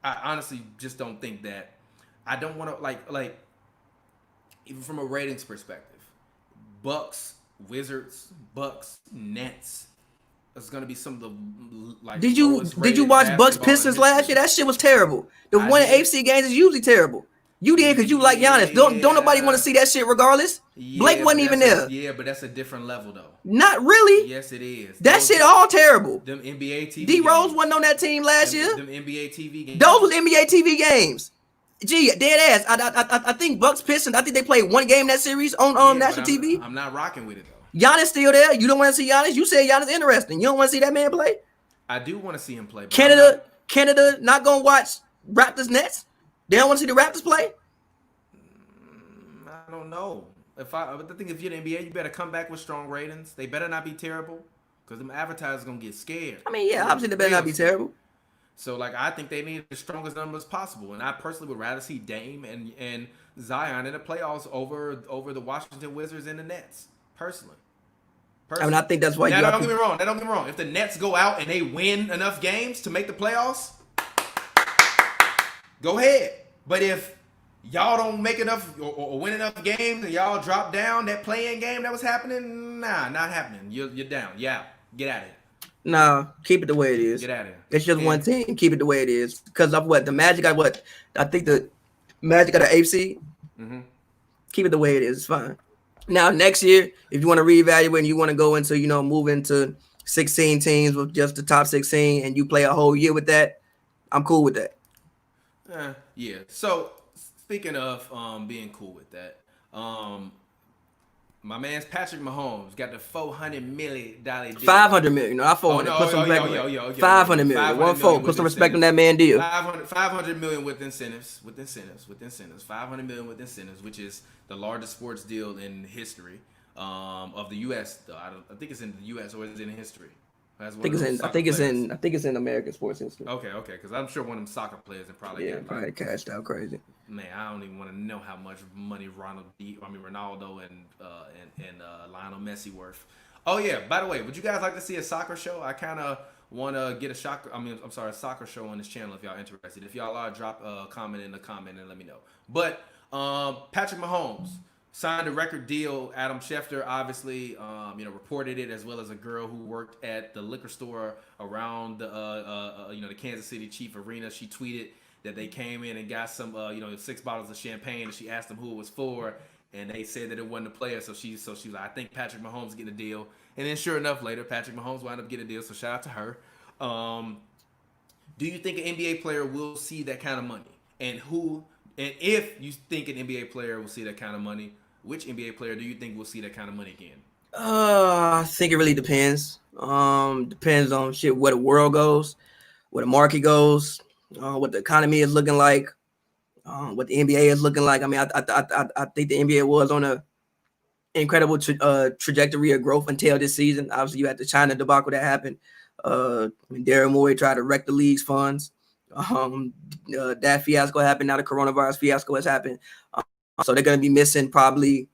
I honestly just don't think that. I don't want to like even from a ratings perspective, Bucks, Wizards, Bucks, Nets. It's gonna be some of the like. Did you watch Bucks Pistons last year? That shit was terrible. The one in AFC games is usually terrible. You did because you like Giannis. Don't nobody want to see that shit regardless. Yeah, Blake wasn't even there. Yeah, but that's a different level though. Not really. Yes, it is. That shit all terrible. Them NBA TV. D Rose wasn't on that team last year. Them NBA TV games. Those was NBA TV games. Gee, dead ass. I think Bucks Pistons. I think they played one game in that series on national TV. I'm not rocking with it though. Giannis still there. You don't want to see Giannis. You said Giannis interesting. You don't want to see that man play. I do want to see him play. Canada not gonna watch Raptors Nets. They don't want to see the Raptors play. I don't know. I think if you're the NBA, you better come back with strong ratings. They better not be terrible, because them advertisers gonna get scared. I mean, yeah, obviously they better not be terrible. So like I think they need the strongest numbers possible, and I personally would rather see Dame and Zion in the playoffs over the Washington Wizards and the Nets. Personally. I mean, I think that's why Now, don't get me wrong. Now, don't get me wrong. If the Nets go out and they win enough games to make the playoffs, go ahead. But if y'all don't make enough or win enough games and y'all drop down that play-in game that was happening, nah, not happening. You're down. Yeah, get out of here. Nah, keep it the way it is. Get out of here. It's just one team. Keep it the way it is. Because of what? The Magic got what? I think the Magic got an 8th seed. Mm-hmm. Keep it the way it is. It's fine. Now, next year, if you want to reevaluate and you want to go into, move into 16 teams with just the top 16 and you play a whole year with that, I'm cool with that. Yeah. So, speaking of being cool with that, my man's Patrick Mahomes got the $400 million deal. 500 million. No, I 400. Put some respect. 500 million. 1-4. Put some respect on that man deal. 500 million with incentives. 500 million with incentives, which is the largest sports deal in history of the U.S. Though I think it's in the U.S. or is it in history? I think it's in American sports history. Okay, because I'm sure one of them soccer players and probably probably cashed out crazy. Man, I don't even want to know how much money Ronaldo and Lionel Messi worth. Oh yeah, by the way, would you guys like to see a soccer show? I kind of want to get a soccer show on this channel if y'all interested. If y'all are, drop a comment in the comment and let me know. But Patrick Mahomes signed a record deal. Adam Schefter obviously, reported it, as well as a girl who worked at the liquor store around the Kansas City Chief Arena. She tweeted that they came in and got some, 6 bottles of champagne, and she asked them who it was for, and they said that it wasn't a player. So she was like, I think Patrick Mahomes is getting a deal. And then sure enough, later Patrick Mahomes wound up getting a deal. So shout out to her. Do you think an NBA player will see that kind of money? And if you think an NBA player will see that kind of money, which NBA player do you think will see that kind of money again? I think it really depends. Depends on where the world goes, where the market goes, what the economy is looking like, what the NBA is looking like. I mean, I think the NBA was on a incredible trajectory of growth until this season. Obviously, you had the China debacle that happened. Daryl Morey tried to wreck the league's funds. That fiasco happened. Now the coronavirus fiasco has happened. So they're going to be missing probably,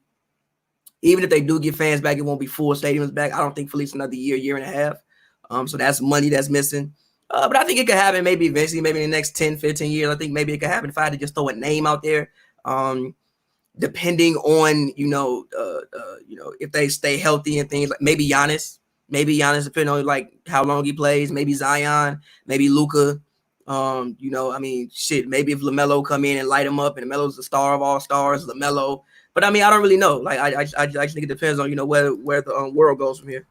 even if they do get fans back, it won't be full stadiums back. I don't think for at least another year and a half. So that's money that's missing. But I think it could happen maybe eventually, maybe in the next 10, 15 years. I think maybe it could happen if I had to just throw a name out there. Depending on, if they stay healthy and things like maybe Giannis, depending on like how long he plays, maybe Zion, maybe Luka. Maybe if LaMelo come in and light him up, and LaMelo's the star of all stars, LaMelo. But I mean, I don't really know. Like, I just think it depends on where the world goes from here.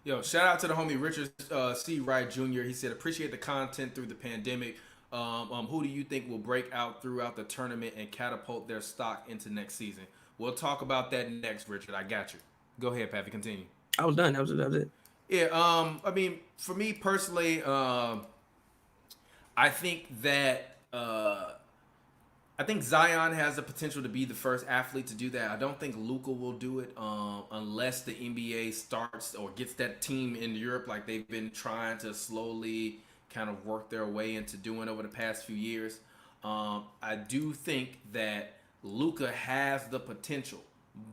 Yo, shout out to the homie Richard C. Wright Jr. He said, appreciate the content through the pandemic. Who do you think will break out throughout the tournament and catapult their stock into next season? We'll talk about that next, Richard. I got you. Go ahead, Pavy. Continue. I was done. That was it. Yeah. For me personally, I think that I think Zion has the potential to be the first athlete to do that. I don't think Luka will do it unless the NBA starts or gets that team in Europe like they've been trying to slowly kind of work their way into doing over the past few years. I do think that Luka has the potential,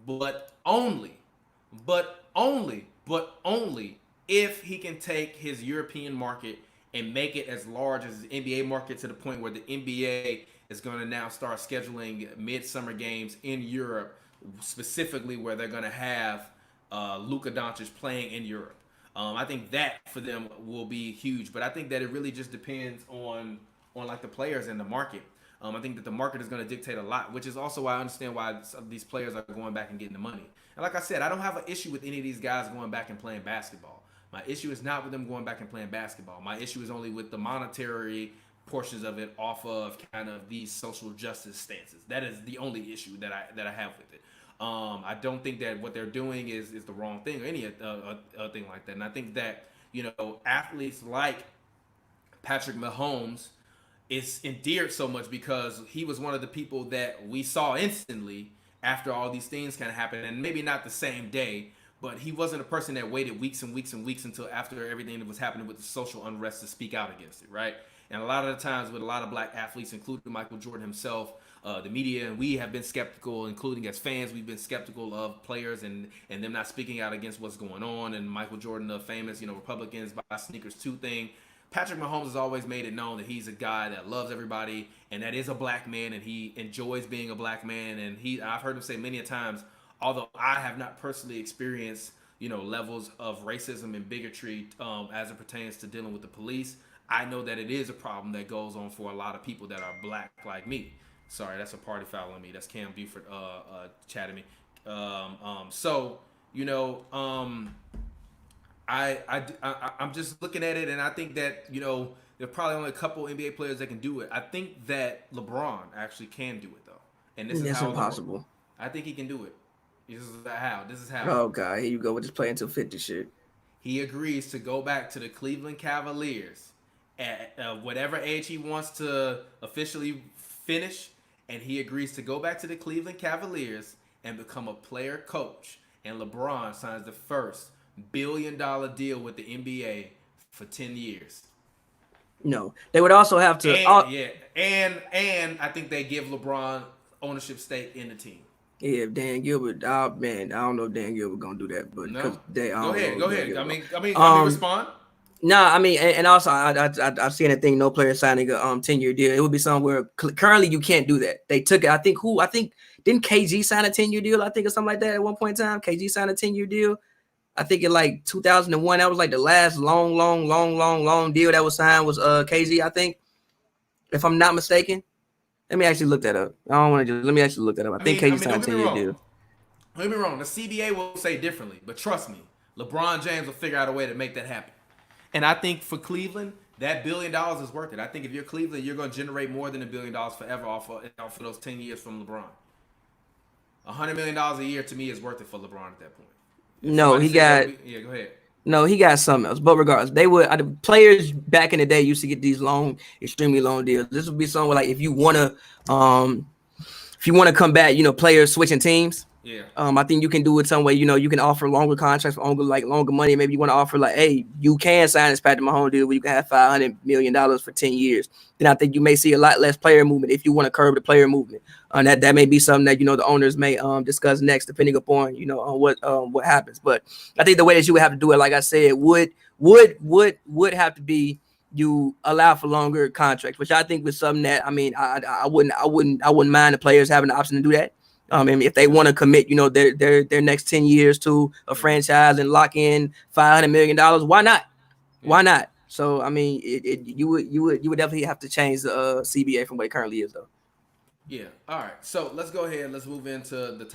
but only if he can take his European market and make it as large as the NBA market, to the point where the NBA is going to now start scheduling midsummer games in Europe, specifically where they're going to have Luka Doncic playing in Europe. I think that for them will be huge, but I think that it really just depends on like the players and the market. I think that the market is going to dictate a lot, which is also why I understand why some of these players are going back and getting the money. And like I said, I don't have an issue with any of these guys going back and playing basketball. My issue is not with them going back and playing basketball. My issue is only with the monetary portions of it off of kind of these social justice stances. That is the only issue that I have with it. I don't think that what they're doing is the wrong thing or any thing like that. And I think that, athletes like Patrick Mahomes is endeared so much because he was one of the people that we saw instantly after all these things kind of happened, and maybe not the same day, but he wasn't a person that waited weeks and weeks and weeks until after everything that was happening with the social unrest to speak out against it, right? And a lot of the times with a lot of black athletes, including Michael Jordan himself, the media and we have been skeptical, including as fans, we've been skeptical of players and them not speaking out against what's going on. And Michael Jordan, the famous, Republicans buy sneakers too thing. Patrick Mahomes has always made it known that he's a guy that loves everybody and that is a black man and he enjoys being a black man. And I've heard him say many a times, although I have not personally experienced, levels of racism and bigotry as it pertains to dealing with the police, I know that it is a problem that goes on for a lot of people that are black like me. Sorry, that's a party foul on me. That's Cam Buford chatting me. I'm just looking at it, and I think that there are probably only a couple NBA players that can do it. I think that LeBron actually can do it though, and this is how impossible. I think he can do it. This is how. Oh God, here you go with this play until 50 shit. He agrees to go back to the Cleveland Cavaliers at whatever age he wants to officially finish, and he agrees to go back to the Cleveland Cavaliers and become a player coach. And LeBron signs the first $1 billion deal with the NBA for 10 years. No, they would also have to. And I think they give LeBron ownership stake in the team. Yeah, Dan Gilbert. Man, I don't know if Dan Gilbert gonna do that, but no. Go ahead. I mean, respond. Nah, I mean, and also I've seen a thing. No player signing a 10-year deal. It would be somewhere. Currently, you can't do that. They took it. I think didn't KG sign a 10-year deal? I think or something like that at one point in time. KG signed a 10-year deal. I think in like 2001, that was like the last long deal that was signed was KG. I think, if I'm not mistaken. Let me actually look that up. I don't want to let me actually look that up. I think KG signed a 10-year deal. Don't get me wrong. The CBA will say differently, but trust me, LeBron James will figure out a way to make that happen. And I think for Cleveland, that $1 billion is worth it. I think if you're Cleveland, you're going to generate more than $1 billion forever off for those 10 years from LeBron. $100 million a year to me is worth it for LeBron at that point. No, he got. Yeah, go ahead. No, he got something else. But regardless, they would. The players back in the day used to get these long, extremely long deals. This would be something like if you wanna come back, players switching teams. Yeah. I think you can do it some way. You can offer longer contracts, longer money. Maybe you want to offer hey, you can sign this Patrick Mahomes deal where you can have $500 million for 10 years. Then I think you may see a lot less player movement if you want to curb the player movement. That may be something that the owners may discuss next, depending upon on what happens. But I think the way that you would have to do it, like I said, would have to be you allow for longer contracts, which I think was something that I wouldn't mind the players having the option to do that. And if they want to commit, their next 10 years to a franchise and lock in $500 million, why not? Yeah. Why not? So you would definitely have to change the CBA from what it currently is, though. Yeah. All right. So let's go ahead. Let's move into the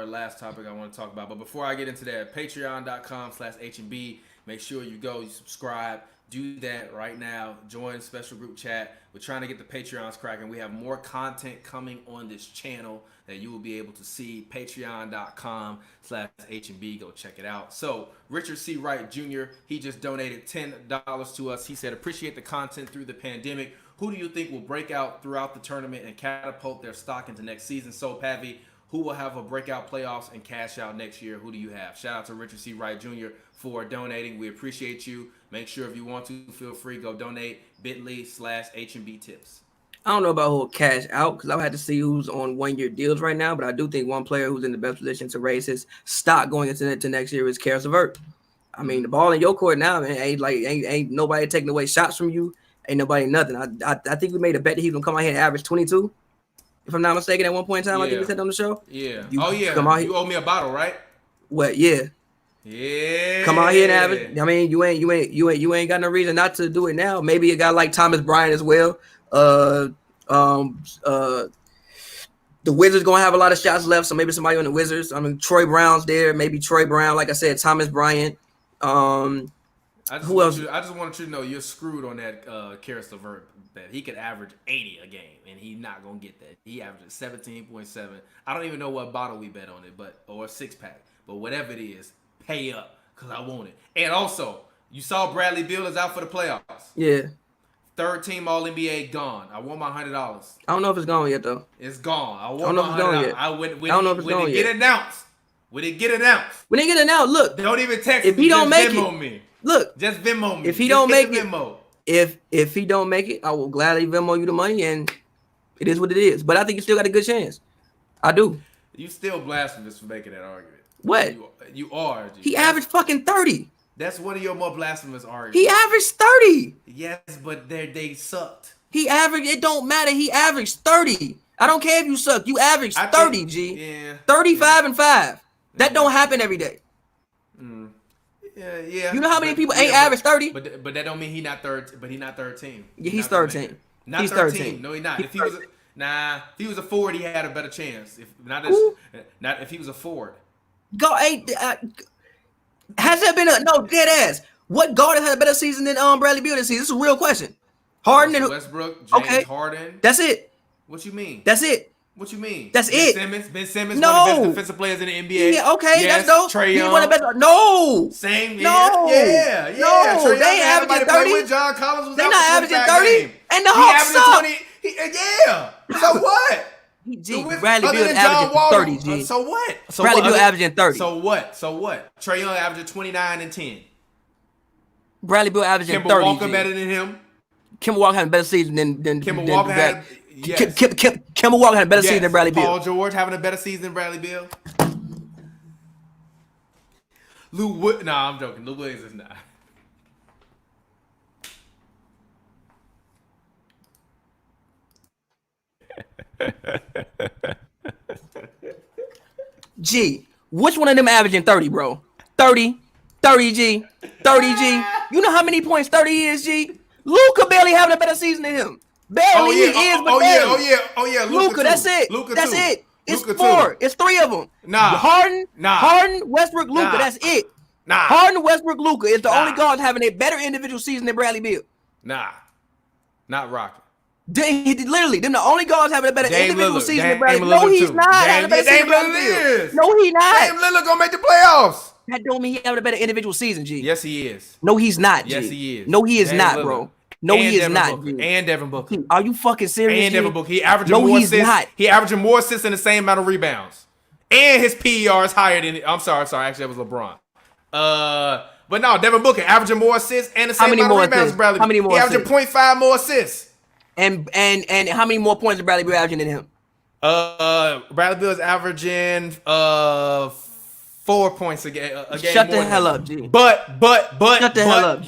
last topic I want to talk about. But before I get into that, patreon.com/HNB. Make sure you subscribe. Do that right now. Join special group chat. We're trying to get the Patreons cracking. We have more content coming on this channel that you will be able to see. Patreon.com/HNB. Go check it out. So Richard C. Wright Jr., he just donated $10 to us. He said, appreciate the content through the pandemic. Who do you think will break out throughout the tournament and catapult their stock into next season? So Pavy, who will have a breakout playoffs and cash out next year? Who do you have? Shout out to Richard C. Wright Jr. for donating. We appreciate you. Make sure if you want to, feel free, go donate bit.ly/HNB tips. I don't know about who will cash out because I would have to see who's on 1-year deals right now, but I do think one player who's in the best position to raise his stock going into next year is Karis LeVert. The ball in your court now, man, ain't nobody taking away shots from you. Ain't nobody nothing. I think we made a bet that he's gonna come out here and average 22. If I'm not mistaken, at one point in time, I think we said on the show. Yeah. You owe me a bottle, right? What? Yeah. Yeah. Come out here and average. You ain't got no reason not to do it now. Maybe a guy like Thomas Bryant as well. The Wizards gonna have a lot of shots left, so maybe somebody on the Wizards. Troy Brown's there. Maybe Troy Brown. Like I said, Thomas Bryant. Who else? I just wanted you to know you're screwed on that Karis LeVert bet. He could average 80 a game, and he's not gonna get that. He averages 17.7. I don't even know what bottle we bet on it, or a 6-pack, but whatever it is, pay up because I want it. And also, you saw Bradley Beal is out for the playoffs. Yeah. Third team All NBA gone. I want my $100. I don't know if it's gone yet though. It's gone. I don't know if it's gone yet. I don't know if it's gone yet. Get announced. When it get announced. When it get announced, look. Don't even text if me. he don't make Venmo it. Me. Look. Just Venmo me. If he don't make it. Venmo. if he don't make it, I will gladly Venmo you the money, and it is what it is. But I think you still got a good chance. I do. You still blasphemous for making that argument. What? You are. G. He averaged fucking 30. That's one of your more blasphemous arguments. He averaged 30. Yes, but they sucked. He averaged. It don't matter. He averaged 30. I don't care if you suck. You averaged 30, G. Yeah. 35 and 5. That don't happen every day. Yeah. You know how many people ain't average 30? But that don't mean he not third. But he not 13. Yeah, he's 13. Not he's 13. 13. No, he not. He's If he was a forward, he had a better chance. If he was a forward. Has there been dead ass? What guard has had a better season than Bradley Beal this season? This is a real question. Harden and Westbrook, James Harden. That's it. What you mean? That's it. What you mean? That's Ben it. Ben Simmons, no. one of the best defensive players in the NBA. Yeah, okay, yes. that's dope. Trae Young. One of the best. No. Same. No. Yeah. No. Trae Young they ain't averaging 30. With John Collins was they out not for averaging 30. Game. And the Hawks suck. Yeah. So what? Bradley Beal averaging 30. G. So what? Bradley Beal averaging 30. So what? Trae Young averaging 29 and 10. Bradley Beal averaging 30. Kemba Walker better than him. Kemba Walker had a better season than Kemba Walker had. Yes. Kemba Walker had a better season than Bradley Beal. Paul George having a better season than Bradley Beal. Nah, I'm joking. Lou Williams is not. G, which one of them averaging 30, bro? 30 G, 30 G. You know how many points 30 is, G? Luka barely having a better season than him. Barely he is, but barely. Luka, that's it. That's it. It's Luka 4. Too. It's 3 of them. Harden, Westbrook, Luka. That's it. Harden, Westbrook, Luka is the only guards having a better individual season than Bradley Beal. Not Rocket. Literally, them the only guards having a better individual season than Bradley Beal. No, he's not having a better season than Bradley Beal. No, he's not. Dame Lillard gonna make the playoffs. That don't mean he having a better individual season, G. Yes, he is. No, he's not, G. Yes, he is. No, he is not, bro. No, he is not. And Devin Booker. Are you fucking serious? And Devin Booker. He averaging more assists. Not. He averaging more assists and the same amount of rebounds. And his PER is higher than. I'm sorry. Actually, that was LeBron. But no, Devin Booker averaging more assists and the same amount of rebounds as Bradley Beal. How many more? He averaging 0.5 more assists. And how many more points is Bradley Beal averaging than him? Bradley Beal is averaging 4 points a game. Shut the hell up, G. But shut the hell up, G.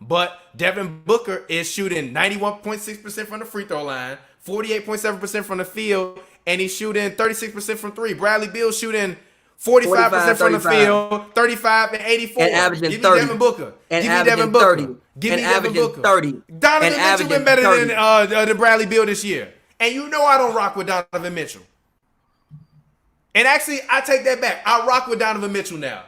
But Devin Booker is shooting 91.6% from the free throw line, 48.7% from the field, and he's shooting 36% from 3. Bradley Beal shooting 45% from the field, 35 and 84. And averaging Give 30. me Devin Booker. And Give me Devin Booker. 30. Give me Devin Booker. 30. Donovan Mitchell been better than Bradley Beal this year. And you know I don't rock with Donovan Mitchell. And actually, I take that back. I rock with Donovan Mitchell now.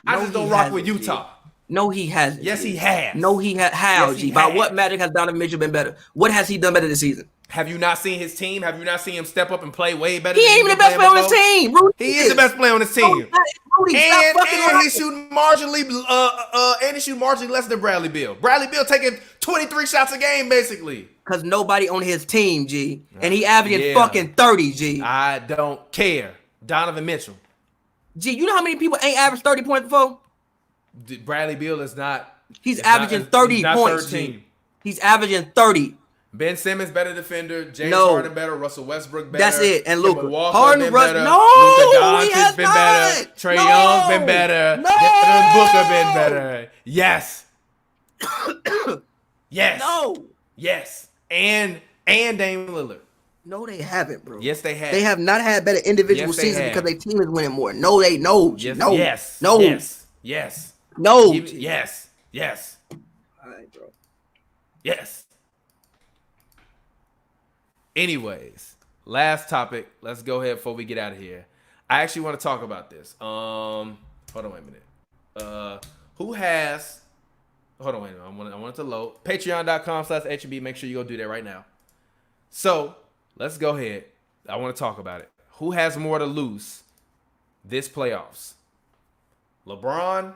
I just don't rock with Utah. No, he hasn't. Yes, he has. No, he has. How, G? By what magic has Donovan Mitchell been better? What has he done better this season? Have you not seen his team? Have you not seen him step up and play way better? He ain't even the best player on his team. He is the best player on his team. And he's shooting marginally less than Bradley Beal. Bradley Beal taking 23 shots a game, basically. Because nobody on his team, G. And he averaging fucking 30, G. I don't care. Donovan Mitchell. G, you know how many people ain't averaged 30 points before? Bradley Beal is not. He's averaging 30 points. 13. He's averaging 30. Ben Simmons better defender. James Harden better. Russell Westbrook better. That's it. And Luka. Harden better. No, Luka Doncic been better. Trae Young been better. Devin Booker been better. Yes. Yes. No. Yes. And Dame Lillard. No, they haven't, bro. Yes, they have. They have not had better individual seasons because their team is winning more. No, they no. Yes. No. Yes. No. Yes. Yes. No. Yes. Yes. All right, bro. Yes. Anyways, last topic. Let's go ahead before we get out of here. I actually want to talk about this. Hold on, wait a minute. Who has? Hold on, wait a minute. I want it to load. Patreon.com/HNB. Make sure you go do that right now. So let's go ahead. I want to talk about it. Who has more to lose this playoffs? LeBron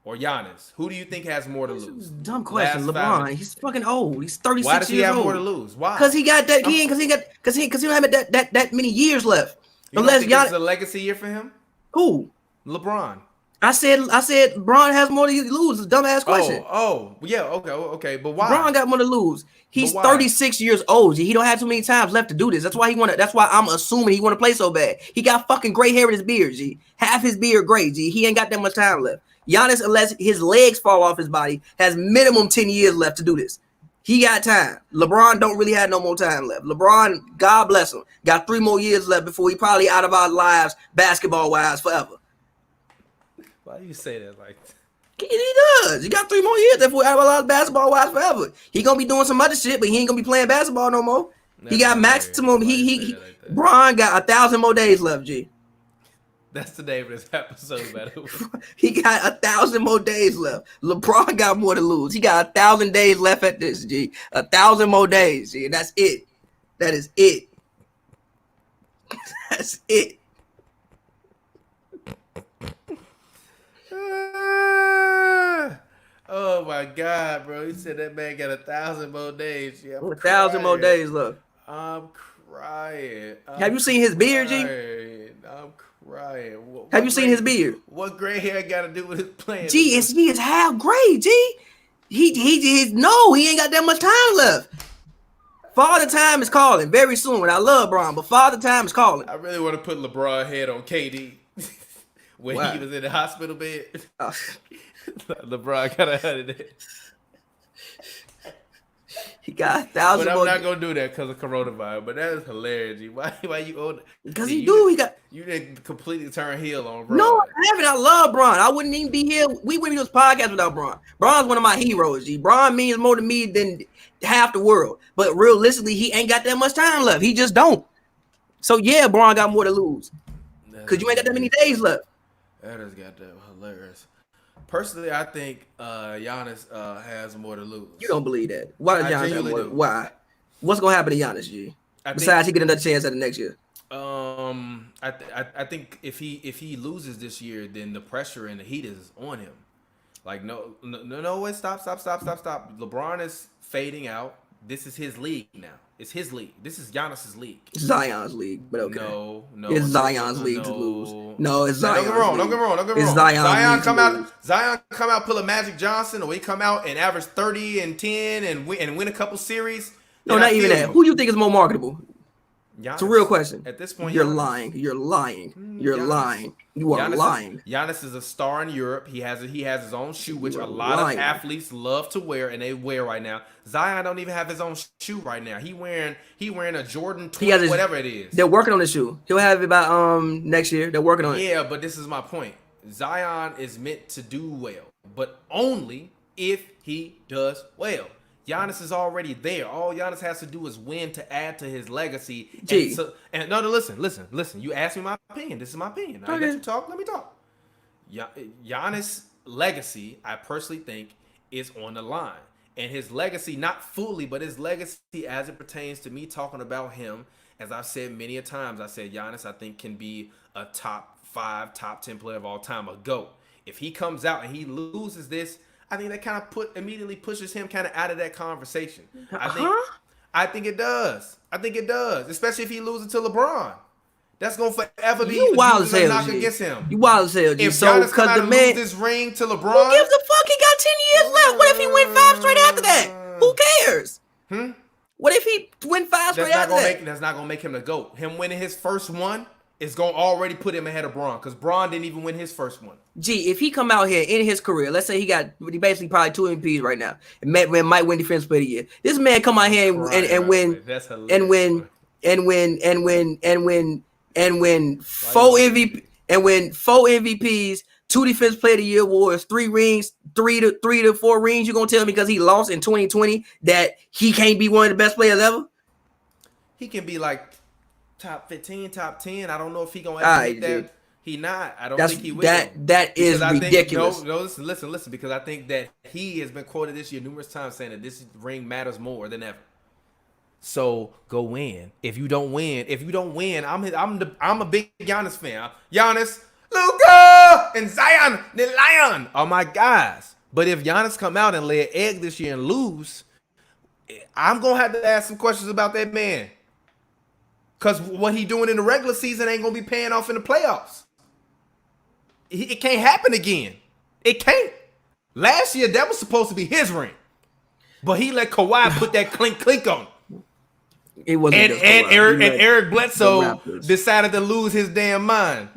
or Giannis? Who do you think has more to lose? Dumb question. LeBron. He's fucking old. He's 36 years old. Why does he have more to lose? Why? Because he got that. Because he don't have that many years left. You don't think this is a legacy year for him? Who? LeBron. I said Bron has more to lose. It's a dumbass question. Yeah, okay. But why? Bron got more to lose. He's 36 years old. He don't have too many times left to do this. That's why That's why I'm assuming he want to play so bad. He got fucking gray hair in his beard. G, half his beard gray. G, he ain't got that much time left. Giannis, unless his legs fall off his body, has minimum 10 years left to do this. He got time. LeBron don't really have no more time left. LeBron, God bless him, got 3 more years left before he probably out of our lives basketball wise forever. Why do you say that like that? He does. He got 3 more years before out of our lives basketball wise forever. He gonna be doing some other shit, but he ain't gonna be playing basketball no more. He got maximum. Bron got 1,000 more days left. G. That's the name of this episode, man. He got 1,000 more days left. LeBron got more to lose. He got 1,000 days left at this, G. 1,000 more days, G. That's it. That is it. That's it. Oh my God, bro! He said that man got 1,000 more days. Yeah, 1,000 more days left. I'm crying. Have you seen his beard, G? I'm crying. Have you seen his beard? What gray hair got to do with his playing? G, it's half gray, G. He ain't got that much time left. Father time is calling very soon. And I love Bron, but Father time is calling. I really want to put LeBron head on KD when he was in the hospital bed. LeBron got 100. He got 1,000. But I'm not gonna do that because of coronavirus. But that is hilarious. G. Why you own? Because he got. You didn't completely turn heel on Bron. No, I haven't. I love Bron. I wouldn't even be here. We wouldn't do this podcast without Bron. Bron's one of my heroes. G. Bron means more to me than half the world. But realistically, he ain't got that much time left. He just don't. So yeah, Bron got more to lose. Because you ain't got that many days left. That is goddamn hilarious. Personally, I think Yanis has more to lose. You don't believe that? Why does Giannis have more? Why? What's gonna happen to Giannis, G? Besides, he get another chance at the next year. I think if he loses this year, then the pressure and the heat is on him. Like no, wait, stop. LeBron is fading out. This is his league now. It's his league. This is Giannis's league. It's Zion's league, but okay. No. It's Zion's league to lose. No, it's Zion's league. Don't get me wrong. It's Zion's league. Zion come out, pull a Magic Johnson, or he come out and average 30 and 10 and win a couple series. No, not even that. Who do you think is more marketable? Giannis. It's a real question. At this point, you're lying. You're lying. You're lying. You are lying. Giannis is a star in Europe. He has his own shoe, which a lot of athletes love to wear, and they wear right now. Zion don't even have his own shoe right now. He wearing a Jordan 20, whatever it is. They're working on the shoe. He'll have it by next year. They're working on it. Yeah, but this is my point. Zion is meant to do well, but only if he does well. Giannis is already there. All Giannis has to do is win to add to his legacy. Listen. You asked me my opinion. This is my opinion. I let you talk. Let me talk. Giannis' legacy, I personally think, is on the line. And his legacy, not fully, but his legacy as it pertains to me talking about him, as I've said many a times, I said Giannis, I think, can be a top 5, top 10 player of all time, a GOAT. If he comes out and he loses this, I think that kind of immediately pushes him kind of out of that conversation. I think it does. Especially if he loses to LeBron. That's gonna forever be a knock against him. You wild as hell, G. If Giannis come out and lose this ring to LeBron, who gives a fuck? He got 10 years left. What if he win 5 straight after that? Who cares? What if he win 5 straight after that? That's not gonna make him the GOAT. Him winning his first one is gonna already put him ahead of Bron, because Bron didn't even win his first one. G, if he come out here in his career, let's say he basically probably 2 MVPs right now, and might win Defensive Player of the Year. This man come out here and win 4 MVPs, 2 Defensive Player of the Year awards, 3 rings, 3 to 4 rings. You gonna tell me because he lost in 2020 that he can't be one of the best players ever? He can be like top 15, top 10. I don't know if he gonna ever make that. He not. I don't think he will. That is ridiculous. No, listen, because I think that he has been quoted this year numerous times saying that this ring matters more than ever. So go win. If you don't win, I'm a big Giannis fan. Giannis, Luka, and Zion, the Lion are my guys. But if Giannis come out and lay an egg this year and lose, I'm gonna have to ask some questions about that man. Because what he doing in the regular season ain't going to be paying off in the playoffs. it can't happen again. It can't. Last year, that was supposed to be his ring. But he let Kawhi put that clink on him. It wasn't and Eric Bledsoe decided to lose his damn mind.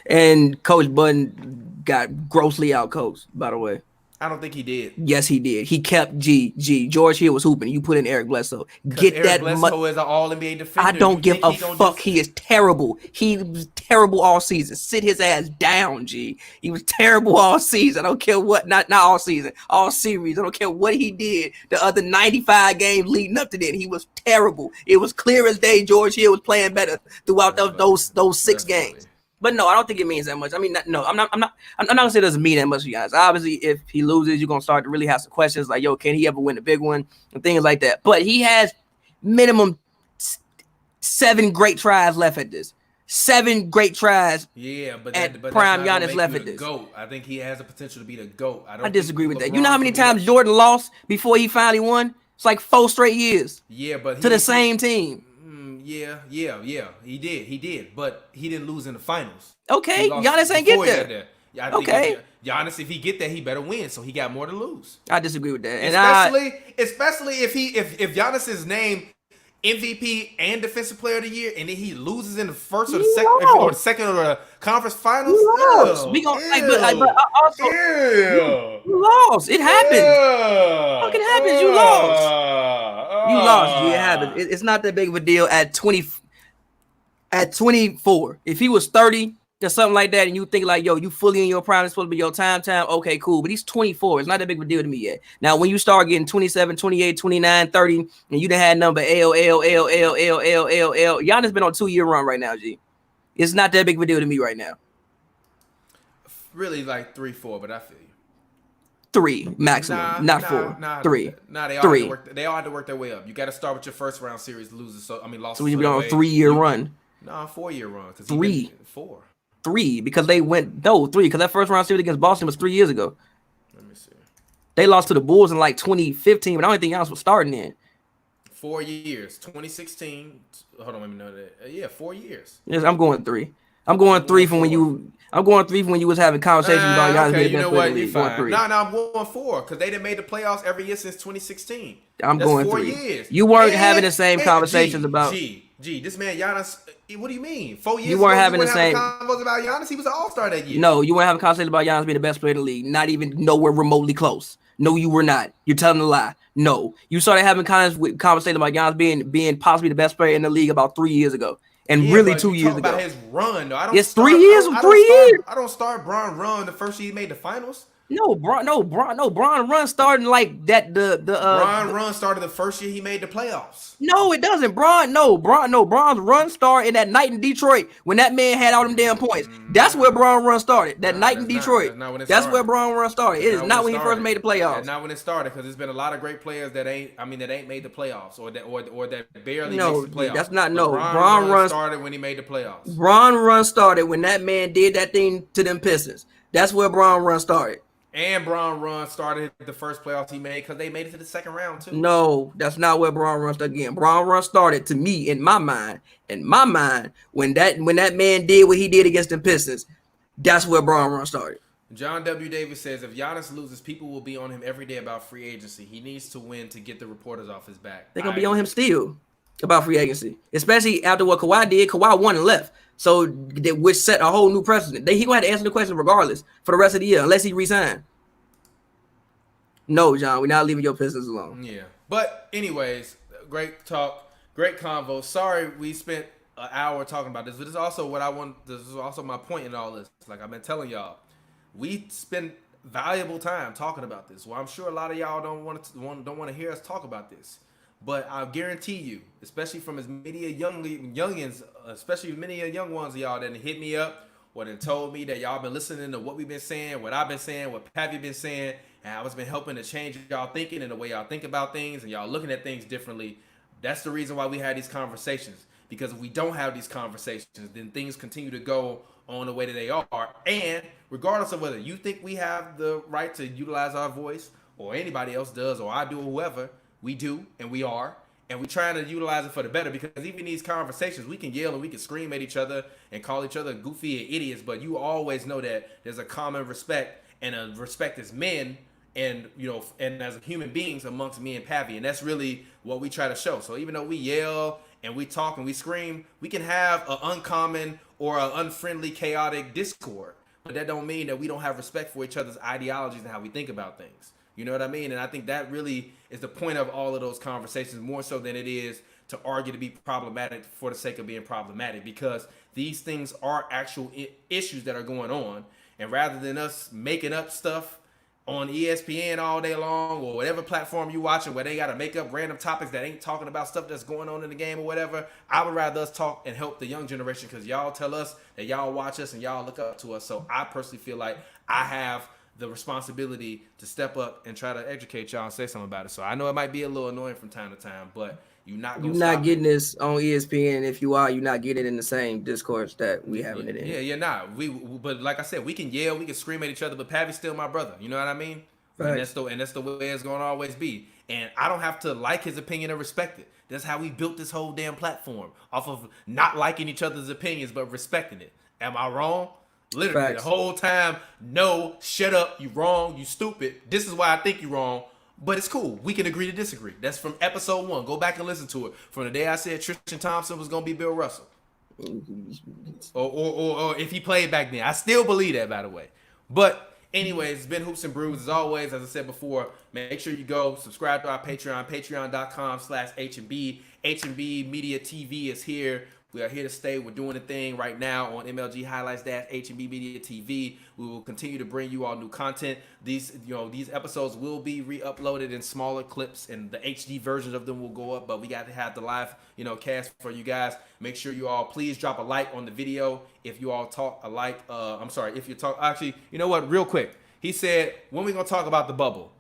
And Coach Budden got grossly outcoached, by the way. I don't think he did. Yes, he did. He kept G. George Hill was hooping. You put in Eric Bledsoe. Get Eric that. Bledsoe is an All-NBA defender. I don't give a fuck. He is terrible. He was terrible all season. Sit his ass down, G. He was terrible all season. I don't care what. Not all season. All series. I don't care what he did. The other 95 games leading up to that, he was terrible. It was clear as day. George Hill was playing better throughout those 6 games. But no, I don't think it means that much. I mean, no, I'm not gonna say it doesn't mean that much to you guys. Obviously, if he loses, you're gonna start to really have some questions like, yo, can he ever win a big one and things like that. But he has minimum 7 great tries left at this. 7 great tries. Yeah, but prime Giannis left at this. GOAT. I think he has the potential to be the GOAT. I disagree with that. You know how many times Jordan lost before he finally won? It's like 4 straight years. Yeah, but to the same team. Yeah, he did, but he didn't lose in the finals. Okay, Giannis ain't get there. I think Giannis, if he get there, he better win, so he got more to lose. I disagree with that, especially if Giannis is named MVP and Defensive Player of the Year, and then he loses in the first or the second or the conference finals. We gonna you lost. It happens. Fucking happens. You lost. You lost. It happens. It's not that big of a deal at 24. If he was 30 or something like that, and you think like, yo, you fully in your prime, it's supposed to be your time. Okay, cool. But he's 24. It's not that big of a deal to me yet. Now, when you start getting 27, 28, 29, 30, and you done had number L, Giannis been on a 2-year run right now, G. It's not that big of a deal to me right now. Really like 3, 4, but I feel you. 3 maximum, not 4. 3. They all had to work their way up. You got to start with your first round series losers. Losses. So we been on a 3-year run. Nah, 4-year run. 4. 3 because they went 3 because that first round series against Boston was 3 years ago. Let me see. They lost to the Bulls in like 2015, but I don't think Giannis was starting then. 4 years. 2016. Hold on, let me know that. Yeah, 4 years. Yes, I'm going 3. I'm going 3 from when you. I'm going 3 from when you was having conversations about Giannis. Okay, you know what? You're fine. No, I'm going 4 because they didn't made the playoffs every year since 2016. I'm going 4 3. years. You weren't having the same conversations about. This man Giannis. What do you mean? 4 years. You weren't having the same convos about Giannis. He was an all-star that year. No, you weren't having conversations about Giannis being the best player in the league. Not even nowhere remotely close. No, you were not. You're telling a lie. No, you started having conversations about Giannis being possibly the best player in the league about 3 years ago. And really 2 years ago. About his run, though. It's 3 years. 3 years. I don't start Bron run the first year he made the finals. Bron run starting like that. Bron run started the first year he made the playoffs. No, it doesn't. Bron's run started in that night in Detroit when that man had all them damn points. That's where Bron run started. That night in Detroit. That's where Bron run started. It is not when he first made the playoffs. That's not when it started because there's been a lot of great players that ain't made the playoffs or that barely makes the playoffs. That's not no. Bron run started when he made the playoffs. Bron run started when that man did that thing to them Pistons. That's where Bron run started. And Bron run started the first playoffs he made because they made it to the second round too. No, that's not where Bron run started again. Bron run started to me in my mind when that man did what he did against the Pistons. That's where Bron run started. John W. Davis says if Giannis loses, people will be on him every day about free agency. He needs to win to get the reporters off his back. They're gonna be on him still about free agency, especially after what Kawhi did. Kawhi won and left, so which set a whole new precedent. He gonna have to answer the question regardless for the rest of the year unless he resigns. No, John, we're not leaving your Pistons alone. Yeah, but anyways, great talk, great convo. Sorry we spent an hour talking about this, but this is also what I want. This is also my point in all this. Like I've been telling y'all, we spend valuable time talking about this. Well, I'm sure a lot of y'all don't want to hear us talk about this, but I guarantee you, especially from as many youngins, especially many young ones of y'all that hit me up or that told me that y'all been listening to what we've been saying, what I've been saying, what Pavy been saying. And I was been helping to change y'all thinking and the way y'all think about things and y'all looking at things differently. That's the reason why we had these conversations. Because if we don't have these conversations, then things continue to go on the way that they are. And regardless of whether you think we have the right to utilize our voice or anybody else does or I do or whoever, we do and we are. and we're trying to utilize it for the better, because even these conversations, we can yell and we can scream at each other and call each other goofy and idiots, but you always know that there's a common respect and a respect as men and, you know, and as human beings amongst me and Pavy, and that's really what we try to show. So even though we yell and we talk and we scream, we can have an uncommon or an unfriendly, chaotic discord, but that don't mean that we don't have respect for each other's ideologies and how we think about things. You know what I mean? And I think that really is the point of all of those conversations, more so than it is to argue to be problematic for the sake of being problematic, because these things are actual issues that are going on. And rather than us making up stuff on ESPN all day long or whatever platform you watching where they got to make up random topics that ain't talking about stuff that's going on in the game or whatever, I would rather us talk and help the young generation, because y'all tell us that y'all watch us and y'all look up to us. So I personally feel like I have the responsibility to step up and try to educate y'all and say something about it. So I know it might be a little annoying from time to time, but you're not getting this on ESPN. If you are, you're not getting it in the same discourse that we having it in. Yeah, you're not. But like I said, we can yell, we can scream at each other, but Pavy's still my brother. You know what I mean? Right. And that's the way it's gonna always be. And I don't have to like his opinion or respect it. That's how we built this whole damn platform, off of not liking each other's opinions but respecting it. Am I wrong? Literally, the whole time, no, shut up, you wrong, you stupid. This is why I think you're wrong. But it's cool. We can agree to disagree. That's from episode 1. Go back and listen to it. From the day I said Tristan Thompson was going to be Bill Russell. Or if he played back then. I still believe that, by the way. But anyways, it's been Hoops and Brews. As always, as I said before, make sure you go subscribe to our Patreon, patreon.com/HNB. HNB Media TV is here. We are here to stay. We're doing a thing right now on MLG Highlights HNB Media TV. We will continue to bring you all new content. These episodes will be re-uploaded in smaller clips, and the HD versions of them will go up. But we got to have the live, cast for you guys. Make sure you all please drop a like on the video if you all talk alike. If you talk. Actually, you know what? Real quick, he said, when we gonna talk about the bubble?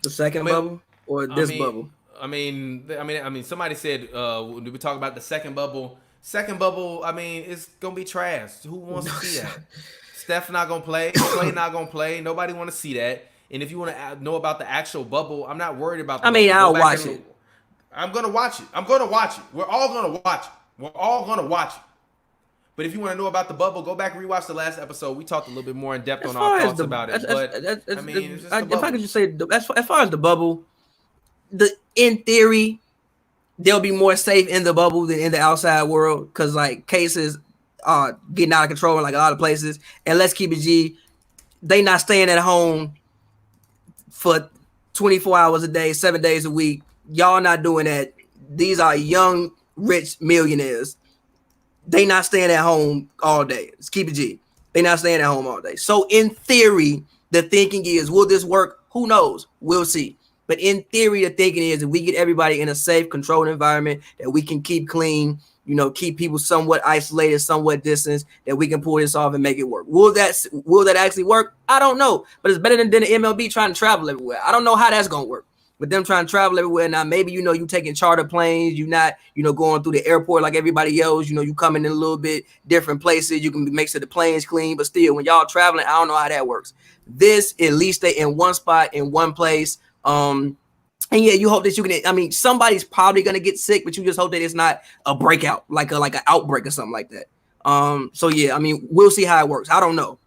The second bubble or this bubble? I mean, somebody said, we talk about the second bubble. Second bubble, it's going to be trash. Who wants to see that? Steph not going to play. Clay not going to play. Nobody want to see that. And if you want to know about the actual bubble, I'm not worried about the bubble. I'll watch it. I'm going to watch it. We're all going to watch it. But if you want to know about the bubble, go back and rewatch the last episode. We talked a little bit more in depth on our thoughts about it. It's just if I could just say, as far as the bubble, in theory, they'll be more safe in the bubble than in the outside world, because like cases are getting out of control in like a lot of places. And let's keep it G, they not staying at home for 24 hours a day, 7 days a week. Y'all not doing that. These are young, rich millionaires. They not staying at home all day. Let's keep it G. They not staying at home all day. So in theory, the thinking is, will this work? Who knows? We'll see. But in theory, the thinking is that we get everybody in a safe, controlled environment, that we can keep clean, keep people somewhat isolated, somewhat distanced, that we can pull this off and make it work. Will that actually work? I don't know. But it's better than the MLB trying to travel everywhere. I don't know how that's going to work. With them trying to travel everywhere now, maybe, you taking charter planes, you not, going through the airport like everybody else, you coming in a little bit different places. You can make sure the plane's clean, but still, when y'all traveling, I don't know how that works. This, at least they in one spot, in one place. And yeah, you hope that you can, somebody's probably going to get sick, but you just hope that it's not a breakout, like an outbreak or something like that. So yeah, we'll see how it works. I don't know.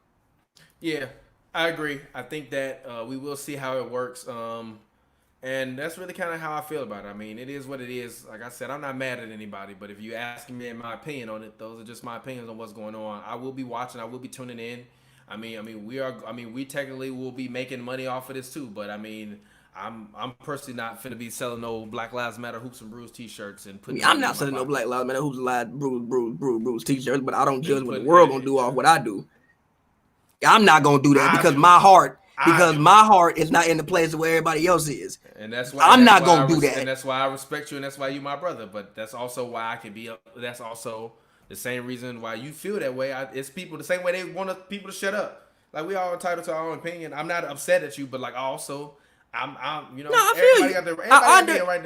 Yeah, I agree. I think that we will see how it works. And that's really kind of how I feel about it. It is what it is. Like I said, I'm not mad at anybody, but if you asking me my opinion on it, those are just my opinions on what's going on. I will be watching. I will be tuning in. We technically will be making money off of this too, but I'm personally not finna be selling no Black Lives Matter Hoops and Brews t-shirts and putting. I'm not selling no Black Lives Matter Hoops and Brews t-shirts, but I don't judge what the world gonna do off what I do. I'm not gonna do that because my heart is not in the place where everybody else is, and that's why I'm not gonna do that. And that's why I respect you, and that's why you my brother. But that's also why I can be. That's also the same reason why you feel that way. It's people the same way they want people to shut up. Like, we all entitled to our own opinion. I'm not upset at you, but like also. I feel you.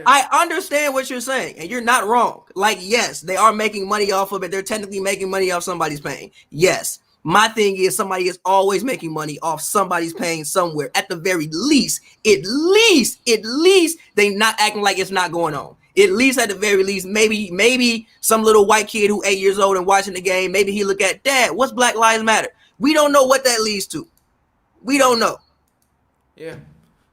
I understand what you're saying, and you're not wrong. Like, yes, they are making money off of it. They're technically making money off somebody's pain. Yes. My thing is, somebody is always making money off somebody's pain somewhere. At the very least, at least they not acting like it's not going on. At least at the very least, maybe some little white kid who 8 years old and watching the game, maybe he look at, Dad, what's Black Lives Matter? We don't know what that leads to. We don't know. Yeah,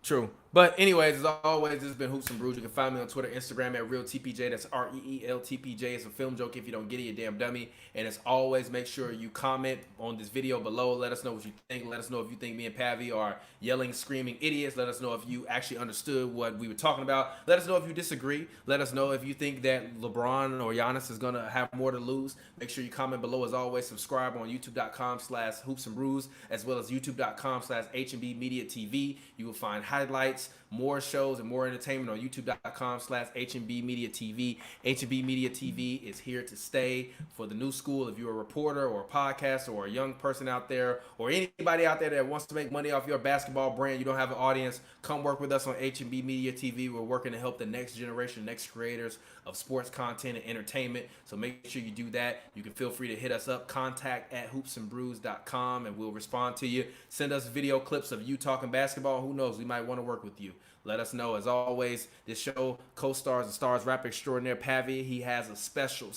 true. But anyways, as always, this has been Hoops and Brews. You can find me on Twitter, Instagram at RealTPJ. That's ReelTPJ. It's a film joke. If you don't get it, you damn dummy. And as always, make sure you comment on this video below. Let us know what you think. Let us know if you think me and Pavy are yelling, screaming idiots. Let us know if you actually understood what we were talking about. Let us know if you disagree. Let us know if you think that LeBron or Giannis is going to have more to lose. Make sure you comment below. As always, subscribe on youtube.com/Hoops and Brews, as well as youtube.com/HNB Media TV. You will find highlights, more shows, and more entertainment on youtube.com/HNB Media TV. HNB Media TV is here to stay for the new school. If you're a reporter or a podcaster or a young person out there or anybody out there that wants to make money off your basketball brand, you don't have an audience, come work with us on HNB Media TV. We're working to help the next generation, next creators of sports content and entertainment. So make sure you do that. You can feel free to hit us up, contact@hoopsandbrews.com, and we'll respond to you. Send us video clips of you talking basketball. Who knows? We might want to work with you. Let us know. As always, this show co-stars and stars rapper extraordinaire Pavy. He has a special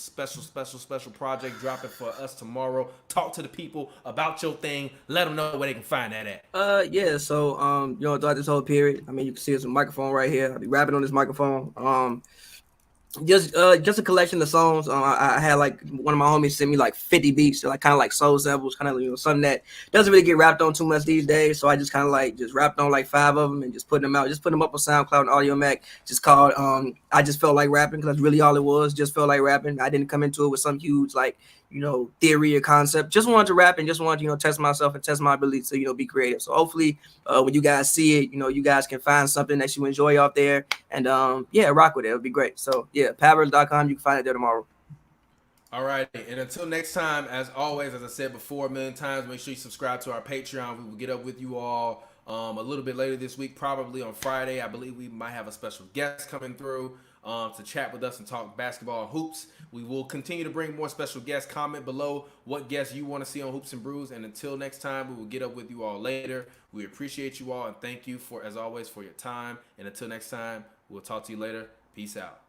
project dropping for us tomorrow. Talk to the people about your thing. Let them know where they can find that at. Yeah. So, throughout this whole period, I mean, you can see it's a microphone right here. I'll be rapping on this microphone. Just a collection of songs. I had like one of my homies sent me like 50 beats, so like kind of like soul samples, kind of something that doesn't really get rapped on too much these days. So I just kind of like just rapped on like 5 of them and just put them out, just put them up on SoundCloud and Audio Mac. Just called I just felt like rapping, because that's really all it was. Just felt like rapping. I didn't come into it with some huge like theory or concept. Just wanted to rap and just wanted to test myself and test my ability to be creative. So hopefully when you guys see it, you guys can find something that you enjoy out there and rock with it. It'll be great. So yeah, Pavers.com, you can find it there tomorrow. All right, and until next time, as always, as I said before a million times, make sure you subscribe to our Patreon. We will get up with you all a little bit later this week, probably on Friday. I believe we might have a special guest coming through to chat with us and talk basketball and hoops. We will continue to bring more special guests. Comment below what guests you want to see on Hoops and Brews. And until next time, we will get up with you all later. We appreciate you all and thank you as always for your time. And until next time, we'll talk to you later. Peace out.